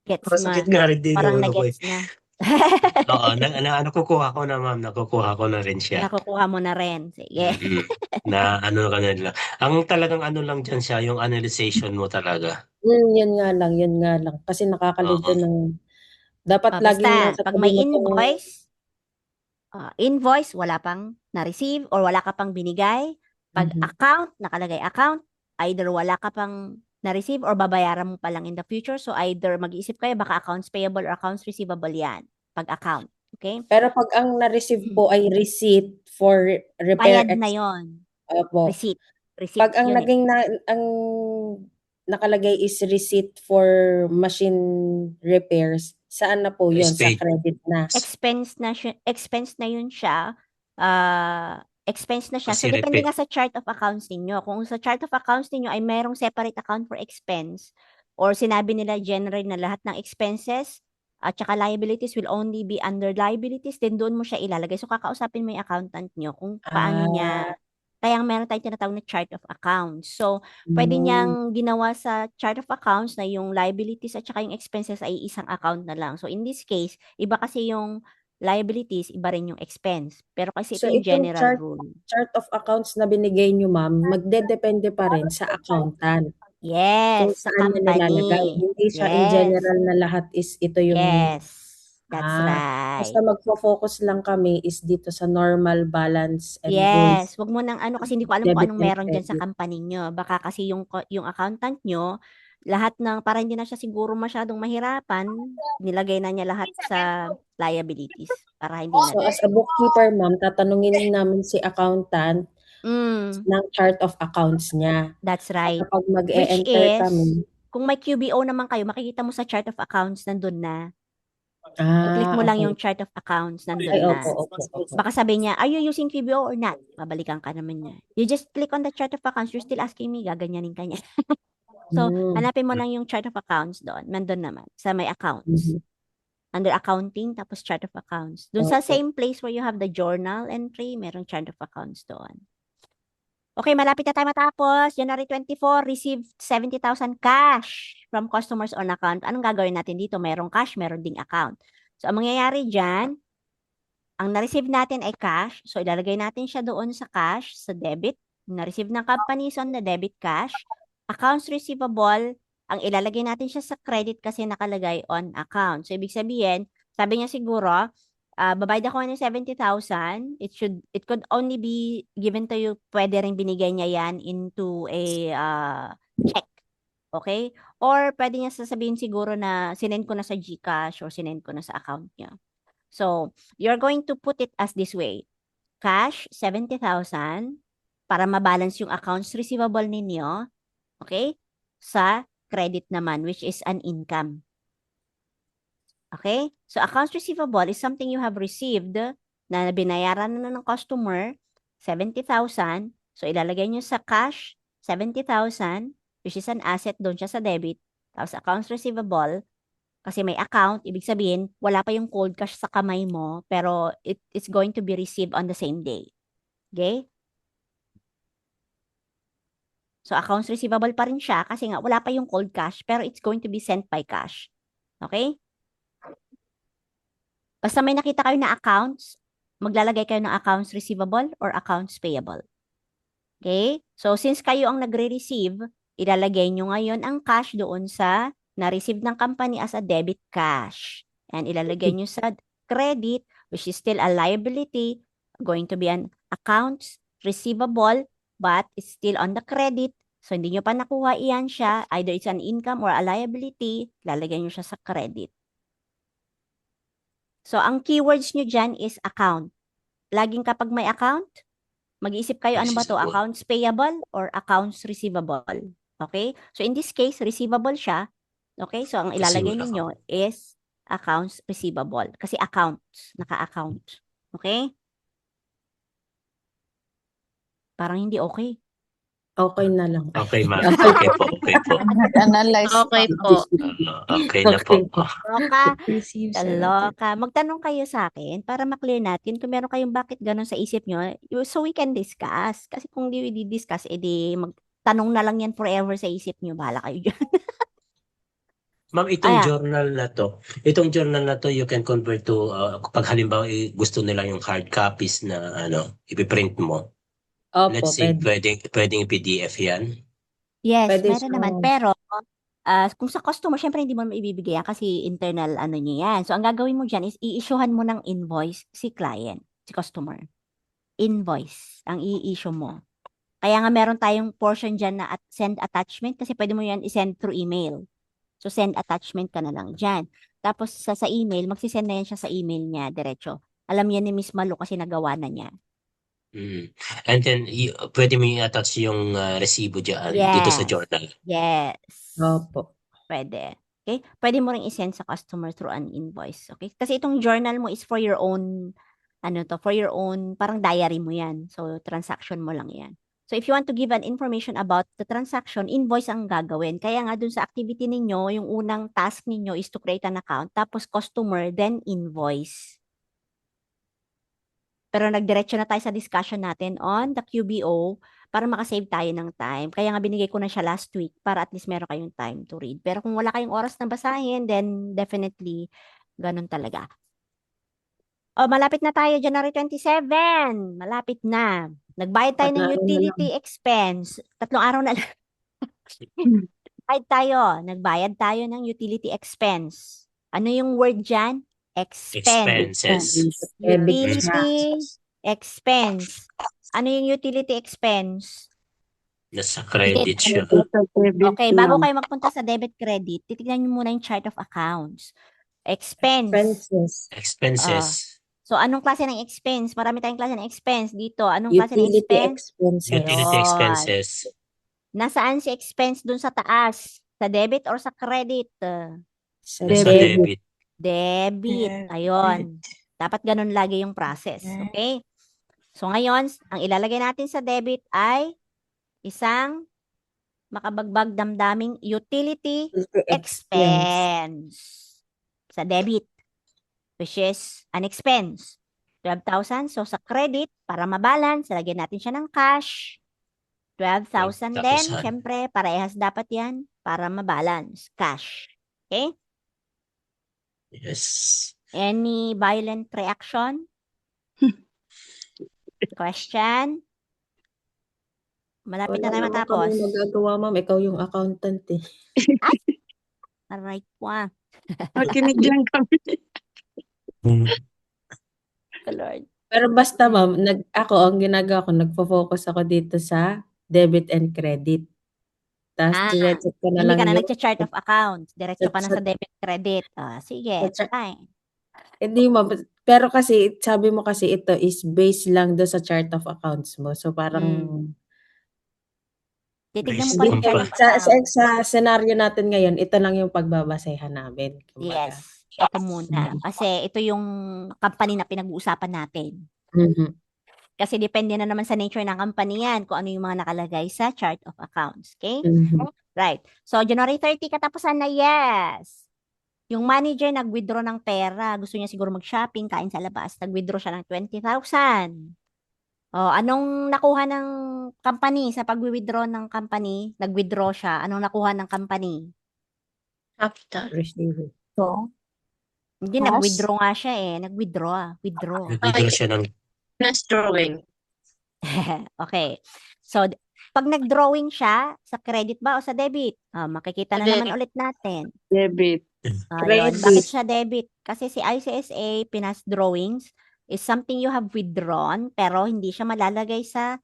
[SPEAKER 1] Gets mo?
[SPEAKER 3] Masakit nga rin din
[SPEAKER 1] Parang
[SPEAKER 3] yung ano ko
[SPEAKER 1] na-gets
[SPEAKER 3] eh.
[SPEAKER 1] na.
[SPEAKER 3] Oo, nakukuha ko na ma'am, nakukuha ko na rin siya.
[SPEAKER 1] Nakukuha mo na rin. Sige.
[SPEAKER 3] Mm. Na ano ka na lang. Ang talagang ano lang dyan siya, yung analyzation mo talaga.
[SPEAKER 8] Yun nga lang. Kasi nakakalito
[SPEAKER 3] Oo.
[SPEAKER 8] ng, dapat laging
[SPEAKER 1] Basta,
[SPEAKER 8] nasa
[SPEAKER 1] pag
[SPEAKER 8] tabi
[SPEAKER 1] may
[SPEAKER 8] mo tong,
[SPEAKER 1] invoice, wala pang na-receive or wala ka pang binigay. Pag account, nakalagay account, either wala ka pang na-receive or babayaran mo pa lang in the future. So either mag-iisip kayo, baka accounts payable or accounts receivable yan. Pag account. Okay?
[SPEAKER 8] pero pag ang na-receive po ay receipt for repair
[SPEAKER 1] Bayad na yon.
[SPEAKER 8] Opo.
[SPEAKER 1] Receipt.
[SPEAKER 8] Pag
[SPEAKER 1] Receipt
[SPEAKER 8] ang
[SPEAKER 1] yun eh.
[SPEAKER 8] naging ang nakalagay is receipt for machine repairs, saan na po yun? Sa
[SPEAKER 3] State.
[SPEAKER 8] credit na.
[SPEAKER 1] Expense na yun siya. Expense na siya. So,
[SPEAKER 3] Kasi
[SPEAKER 1] depende
[SPEAKER 3] repeat.
[SPEAKER 1] nga sa chart of accounts ninyo. Kung sa chart of accounts ninyo ay merong separate account for expense or sinabi nila generally na lahat ng expenses at saka liabilities will only be under liabilities, then doon mo siya ilalagay. So, kakausapin mo yung accountant nyo kung paano niya. Kaya meron tayong tinatawag na chart of accounts. So, pwede niyang ginawa sa chart of accounts na yung liabilities at saka yung expenses ay isang account na lang. So, in this case, iba kasi yung liabilities, iba rin yung expense. Pero kasi ito
[SPEAKER 8] So,
[SPEAKER 1] yung
[SPEAKER 8] itong
[SPEAKER 1] general rule.
[SPEAKER 8] chart of accounts na binigay nyo, ma'am, magdedepende pa rin sa accountant. Kung
[SPEAKER 1] Yes, sa
[SPEAKER 8] saan niya nilalagay.
[SPEAKER 1] company.
[SPEAKER 8] Hindi siya in
[SPEAKER 1] Yes.
[SPEAKER 8] general na lahat is ito yung
[SPEAKER 1] Yes. That's
[SPEAKER 8] basta
[SPEAKER 1] right.
[SPEAKER 8] magfo-focus lang kami is dito sa normal balance and
[SPEAKER 1] Yes,
[SPEAKER 8] rules.
[SPEAKER 1] wag mo nang ano kasi hindi ko alam kung
[SPEAKER 8] Debit
[SPEAKER 1] anong
[SPEAKER 8] and
[SPEAKER 1] meron diyan sa
[SPEAKER 8] credit.
[SPEAKER 1] company nyo. Baka kasi yung accountant nyo, lahat ng para hindi na siya siguro masyadong mahirapan, nilagay na niya lahat sa liabilities para hindi na.
[SPEAKER 8] So, as a bookkeeper, ma'am, tatanungin namin si accountant ng chart of accounts niya.
[SPEAKER 1] That's right.
[SPEAKER 8] Kapag
[SPEAKER 1] Which
[SPEAKER 8] mag-e-enter
[SPEAKER 1] is,
[SPEAKER 8] kami,
[SPEAKER 1] kung may QBO naman kayo, makikita mo sa chart of accounts, nandun na. I-click mo lang
[SPEAKER 8] okay.
[SPEAKER 1] yung chart of accounts, nandun
[SPEAKER 8] Ay,
[SPEAKER 1] na.
[SPEAKER 8] opo.
[SPEAKER 1] Baka sabi niya, are you using QBO or not? Babalikan ka naman niya. You just click on the chart of accounts, you're still asking me, gaganyanin ka niya. So, hanapin mo lang yung chart of accounts doon. Nandun naman, sa may accounts. Under accounting, tapos chart of accounts. Doon sa same place where you have the journal entry, merong chart of accounts doon. Okay, malapit na tayo matapos. January 24, received 70,000 cash from customers on account. Anong gagawin natin dito? Merong cash, meron ding account. So, ang mangyayari dyan, ang na-receive natin ay cash. So, ilalagay natin siya doon sa cash, sa debit. Na-receive ng company is on the debit cash. Accounts receivable, ang ilalagay natin siya sa credit kasi nakalagay on account. So, ibig sabihin, sabi niya siguro, babayad ako ng 70,000, it could only be given to you, pwede rin binigay niya yan into a check. Okay? Or pwede niya sasabihin siguro na sinend ko na sa GCash or sinend ko na sa account niya. So, you're going to put it as this way. Cash, 70,000 para mabalance yung accounts receivable ninyo. Okay? Sa credit naman, which is an income. Okay? So, accounts receivable is something you have received na binayaran na ng customer, 70,000. So, ilalagay nyo sa cash, 70,000, which is an asset doon siya sa debit. Tapos, accounts receivable, kasi may account, ibig sabihin, wala pa yung cold cash sa kamay mo, pero it's going to be received on the same day. Okay? So, accounts receivable pa rin siya kasi nga wala pa yung cold cash, pero it's going to be sent by cash. Okay? Basta may nakita kayo na accounts, maglalagay kayo ng accounts receivable or accounts payable. Okay? So, since kayo ang nagre-receive, ilalagay nyo ngayon ang cash doon sa na-receive ng company as a debit cash. And ilalagay nyo sa credit, which is still a liability, going to be an accounts receivable, but it's still on the credit. So, hindi nyo pa nakuha iyan siya. Either it's an income or a liability, lalagay nyo siya sa credit. So, ang keywords nyo dyan is account. Laging kapag may account, mag-iisip kayo, ano ba to? Accounts payable or accounts receivable? Okay? So, in this case, receivable siya. Okay? So, ang ilalagay ninyo is accounts receivable. Kasi accounts, naka-account. Okay? Parang hindi okay.
[SPEAKER 8] Okay na lang.
[SPEAKER 3] Okay, ma'am.
[SPEAKER 8] Okay
[SPEAKER 3] Okay po, okay po.
[SPEAKER 4] Nag-analyze
[SPEAKER 6] Okay
[SPEAKER 4] pa.
[SPEAKER 6] po.
[SPEAKER 3] Okay na po.
[SPEAKER 8] Okay po.
[SPEAKER 1] Loka,
[SPEAKER 8] Receive, sir.
[SPEAKER 1] kaloka. Magtanong kayo sa akin para maklear natin kung meron kayong bakit ganun sa isip nyo, so we can discuss. Kasi kung di di-discuss, edi magtanong na lang yan forever sa isip nyo. Bahala kayo dyan.
[SPEAKER 3] Ma'am, itong
[SPEAKER 1] Ayan.
[SPEAKER 3] journal na to, you can convert to, pag halimbawa gusto nila yung hard copies na ipiprint mo.
[SPEAKER 8] Opo,
[SPEAKER 3] Let's say,
[SPEAKER 8] pwede.
[SPEAKER 3] pwedeng PDF yan.
[SPEAKER 1] Yes,
[SPEAKER 8] Pwede
[SPEAKER 1] meron naman.
[SPEAKER 8] siya.
[SPEAKER 1] Pero, kung sa customer, syempre hindi mo maibibigay yan kasi internal ano niya yan. So, ang gagawin mo dyan is i-issuehan mo ng invoice si client, si customer. Invoice ang i-issue mo. Kaya nga meron tayong portion dyan na send attachment kasi pwede mo yan i-send through email. So, send attachment ka na lang dyan. Tapos, sa email, magsisend na yan siya sa email niya, diretso. Alam yan ni Miss Malu kasi nagawa na niya.
[SPEAKER 3] And then, pwede mo i-attach yung resibo dyan dito sa
[SPEAKER 1] Yes.
[SPEAKER 3] journal.
[SPEAKER 1] Yes.
[SPEAKER 8] Opo.
[SPEAKER 1] Pwede. Okay? Pwede mo ring i-send sa customer through an invoice. Okay? Kasi itong journal mo is for your own, for your own, parang diary mo yan. So, transaction mo lang yan. So, if you want to give an information about the transaction, invoice ang gagawin. Kaya nga dun sa activity ninyo, yung unang task ninyo is to create an account, tapos customer, then invoice. Pero nagdiretso na tayo sa discussion natin on the QBO para makasave tayo ng time. Kaya nga binigay ko na siya last week para at least meron kayong time to read. Pero kung wala kayong oras na basahin, then definitely ganun talaga. Malapit na tayo, January 27. Malapit na. Nagbayad tayo ng
[SPEAKER 8] Pag-aaral na
[SPEAKER 1] utility expense. 3 araw na lang. Nagbayad tayo ng utility expense. Ano yung word dyan? Expense.
[SPEAKER 3] Expenses.
[SPEAKER 1] Utility expense. Ano yung utility expense?
[SPEAKER 3] Nasa credit siya.
[SPEAKER 1] Okay, bago kayo magpunta sa debit credit, titignan nyo muna yung chart of accounts. Expense.
[SPEAKER 3] Expenses.
[SPEAKER 1] So, anong klase ng expense? Marami tayong klase ng expense dito. Anong klase ng
[SPEAKER 8] Utility
[SPEAKER 1] expense?
[SPEAKER 8] expenses.
[SPEAKER 3] Utility
[SPEAKER 1] Yun.
[SPEAKER 3] expenses.
[SPEAKER 1] Nasaan si expense dun sa taas? Sa debit or sa credit?
[SPEAKER 8] Sa
[SPEAKER 3] Nasa
[SPEAKER 8] debit.
[SPEAKER 3] debit.
[SPEAKER 1] Ayun. Dapat ganun lagi yung process. Okay? So, ngayon, ang ilalagay natin sa debit ay isang makabagbag damdaming utility expense sa debit, which is an expense. 12,000. So, sa credit, para mabalance, lagyan natin siya ng cash. 12,000 din.
[SPEAKER 3] 12,000.
[SPEAKER 1] Siyempre, parehas dapat yan para mabalance. Cash. Okay?
[SPEAKER 3] Yes.
[SPEAKER 1] Any violent reaction? Question? Malapit na tayo
[SPEAKER 8] Wala naman
[SPEAKER 1] matapos.
[SPEAKER 8] kami magagawa, ma'am. Ikaw yung accountant eh.
[SPEAKER 1] Aray po ah.
[SPEAKER 2] Makinig lang kami.
[SPEAKER 1] Lord.
[SPEAKER 8] Pero basta, ma'am, ang ginagawa ko, nagfo-focus ako dito sa debit and credit. Tapos, check ko na
[SPEAKER 1] Hindi
[SPEAKER 8] lang
[SPEAKER 1] ka na
[SPEAKER 8] yung...
[SPEAKER 1] nag-chart of accounts. Diretso ka na
[SPEAKER 8] Sa-
[SPEAKER 1] sa debit credit. Sige, fine.
[SPEAKER 8] Hindi, ma'am. Pero kasi, sabi mo kasi ito is based lang do sa chart of accounts mo. So, parang...
[SPEAKER 1] Titignan mo
[SPEAKER 3] Based
[SPEAKER 1] pa rin
[SPEAKER 3] on
[SPEAKER 1] yung chart
[SPEAKER 3] pa.
[SPEAKER 1] of accounts.
[SPEAKER 8] Sa scenario natin ngayon, ito lang yung pagbabasehan namin. Kumbaga.
[SPEAKER 1] Yes. Ito muna. Kasi ito yung company na pinag-uusapan natin.
[SPEAKER 8] Mhm.
[SPEAKER 1] Kasi depende na naman sa nature ng company yan kung ano yung mga nakalagay sa chart of accounts. Okay?
[SPEAKER 8] Mhm.
[SPEAKER 1] Right. So, January 30, katapusan na, yes. Yung manager nag-withdraw ng pera. Gusto niya siguro mag-shopping, kain sa labas. Nag-withdraw siya ng 20,000. Anong nakuha ng company sa pag-withdraw ng company? Nag-withdraw siya. Anong nakuha ng company?
[SPEAKER 4] Capital.
[SPEAKER 8] Receiver.
[SPEAKER 4] So,
[SPEAKER 1] Hindi,
[SPEAKER 4] Yes.
[SPEAKER 1] nag-withdraw nga siya eh. Nag-withdraw. Withdraw.
[SPEAKER 3] Nag-withdraw siya ng
[SPEAKER 4] next drawing.
[SPEAKER 1] Okay. So, pag nag-drawing siya, sa credit ba o sa debit? Makikita na naman ulit natin.
[SPEAKER 2] Debit.
[SPEAKER 1] Ayun.
[SPEAKER 8] Credit.
[SPEAKER 1] Bakit siya debit? Kasi si ICSA, Pinas Drawings, is something you have withdrawn, pero hindi siya malalagay sa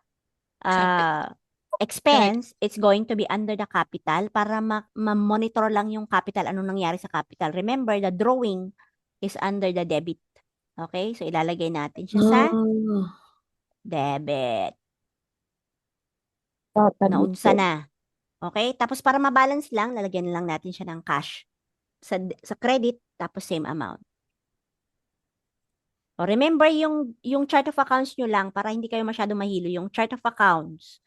[SPEAKER 1] expense. It's going to be under the capital para ma-monitor lang yung capital, anong nangyari sa capital. Remember, the drawing is under the debit. Okay? So, ilalagay natin siya sa debit. Naunsa na. Okay? Tapos para mabalance lang, lalagyan lang natin siya ng cash. Sa credit, tapos same amount. O remember yung chart of accounts nyo lang para hindi kayo masyado mahilo. Yung chart of accounts,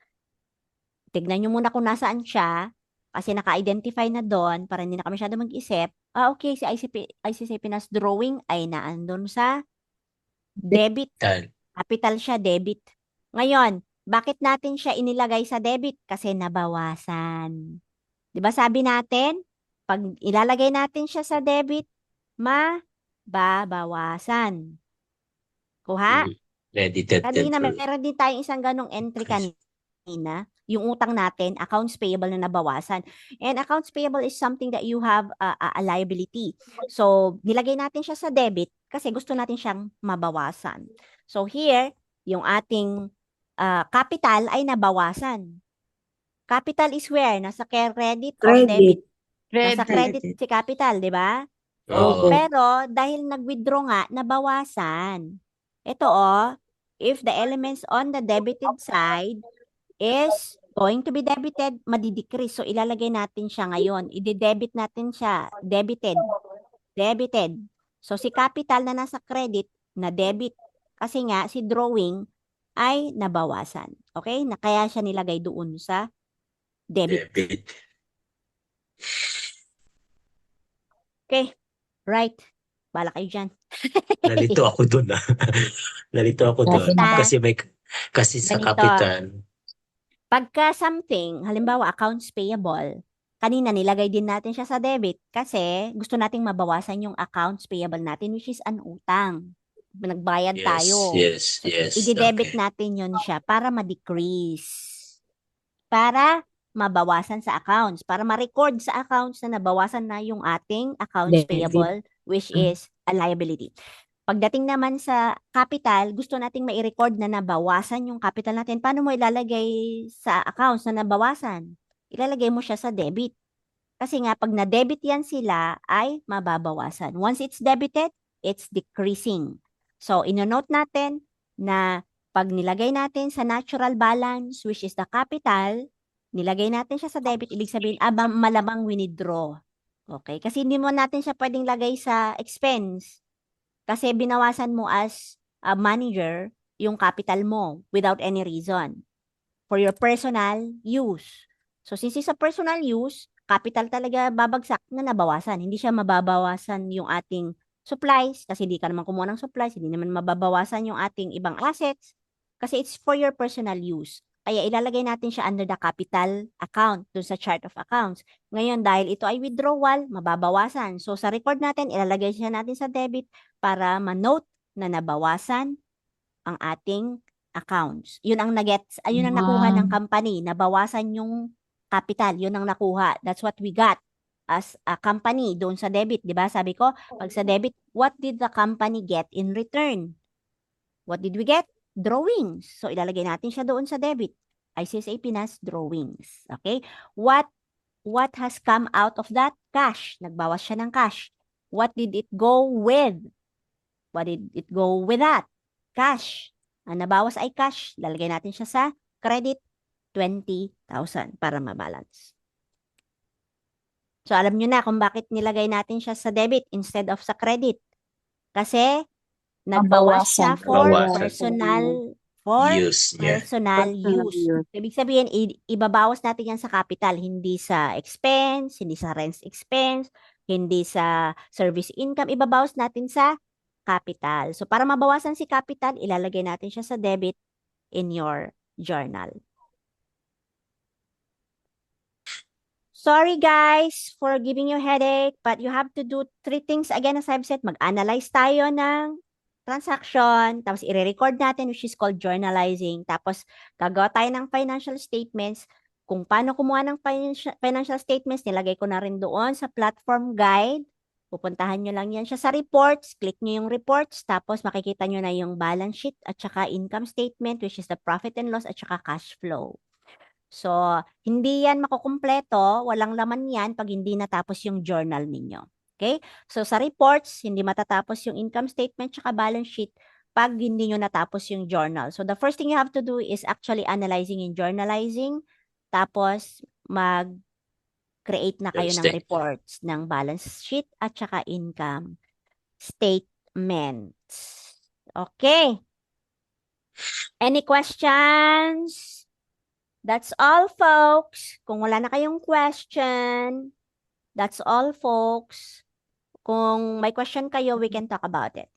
[SPEAKER 1] tignan nyo muna kung nasaan siya kasi naka-identify na doon para hindi na kami masyado mag-isip. Okay, si ICC Pinas drawing ay naandun sa debit.
[SPEAKER 3] Tal.
[SPEAKER 1] Capital siya, debit. Ngayon, bakit natin siya inilagay sa debit? Kasi nabawasan. Di ba sabi natin, pag ilalagay natin siya sa debit, mababawasan. Kuha?
[SPEAKER 3] Credited
[SPEAKER 1] Kanina,
[SPEAKER 3] then
[SPEAKER 1] meron din tayong isang ganong entry kanina. Yung utang natin, accounts payable na nabawasan. And accounts payable is something that you have a liability. So, nilagay natin siya sa debit kasi gusto natin siyang mabawasan. So, here, yung ating capital ay nabawasan. Capital is where? Nasa credit or debit? Nasa credit si capital, di ba?
[SPEAKER 3] Oo.
[SPEAKER 1] Pero, dahil nag-withdraw nga, nabawasan. Ito if the elements on the debited side is going to be debited, madidecrease. So, ilalagay natin siya ngayon. I-debit natin siya. Debited. Debited. So, si capital na nasa credit, na debit. Kasi nga, si drawing ay nabawasan. Okay? Na kaya siya nilagay doon sa debit.
[SPEAKER 3] Debit.
[SPEAKER 1] Okay. Right. Bala kayo dyan.
[SPEAKER 3] Nalito ako dun Nalito ako dun.
[SPEAKER 1] Basta,
[SPEAKER 3] Kasi sa
[SPEAKER 1] ganito.
[SPEAKER 3] kapital.
[SPEAKER 1] Pagka something, halimbawa accounts payable, kanina nilagay din natin siya sa debit kasi gusto nating mabawasan yung accounts payable natin which is an utang. Nagbayad
[SPEAKER 3] Yes,
[SPEAKER 1] tayo.
[SPEAKER 3] yes,
[SPEAKER 1] So,
[SPEAKER 3] yes.
[SPEAKER 1] i-debit
[SPEAKER 3] Okay.
[SPEAKER 1] natin yun siya para ma-decrease. Para mabawasan sa accounts. Para ma-record sa accounts na nabawasan na yung ating accounts
[SPEAKER 8] Debit.
[SPEAKER 1] payable which is a liability. Pagdating naman sa capital, gusto nating mai-record na nabawasan yung capital natin. Paano mo ilalagay sa accounts na nabawasan? Ilalagay mo siya sa debit. Kasi nga, pag na-debit yan sila, ay mababawasan. Once it's debited, it's decreasing. So, ino-note natin na pag nilagay natin sa natural balance, which is the capital, nilagay natin siya sa debit, ibig sabihin, malamang winidraw. Okay? Kasi hindi mo natin siya pwedeng lagay sa expense. Kasi binawasan mo as a manager yung capital mo without any reason for your personal use. So since it's a personal use, capital talaga babagsak na nabawasan. Hindi siya mababawasan yung ating supplies kasi hindi ka naman kumuha ng supplies, hindi naman mababawasan yung ating ibang assets kasi it's for your personal use. Kaya ilalagay natin siya under the capital account dun sa chart of accounts. Ngayon, dahil ito ay withdrawal, mababawasan. So sa record natin, ilalagay siya natin sa debit para ma-note na nabawasan ang ating accounts. Yun ang yun ang nakuha ng company. Nabawasan yung capital. Yun ang nakuha. That's what we got as a company doon sa debit. Di ba? Sabi ko, pag sa debit, what did the company get in return? What did we get? Drawings. So, ilalagay natin siya doon sa debit. ICSA Pinas drawings. Okay? What has come out of that? Cash. Nagbawas siya ng cash. What did it go with? What did it go with that? Cash. Ang nabawas ay cash. Lalagay natin siya sa credit 20,000 para mabalance. So, alam nyo na kung bakit nilagay natin siya sa debit instead of sa credit. Kasi, nagbawas siya for
[SPEAKER 3] Bawasan.
[SPEAKER 1] personal use. Ibig sabihin, ibabawas natin yan sa capital, hindi sa expense, hindi sa rent expense, hindi sa service income, ibabawas natin sa capital. So, para mabawasan si capital, ilalagay natin siya sa debit in your journal. Sorry guys for giving you headache, but you have to do 3 things again as I've said. Mag-analyze tayo ng transaction, tapos i-record natin which is called journalizing, tapos gagawa tayo ng financial statements. Kung paano kumuha ng financial statements, nilagay ko na rin doon sa platform guide. Pupuntahan nyo lang yan siya sa reports, click nyo yung reports, tapos makikita nyo na yung balance sheet at saka income statement which is the profit and loss at saka cash flow. So, hindi yan makukumpleto, walang laman yan pag hindi natapos yung journal ninyo. Okay? So, sa reports, hindi matatapos yung income statement tsaka balance sheet pag hindi nyo natapos yung journal. So, the first thing you have to do is actually analyzing and journalizing. Tapos, mag-create na kayo ng reports ng balance sheet at saka income statements. Okay. Any questions? That's all, folks. Kung wala na kayong question, that's all, folks. Kung may question kayo, we can talk about it.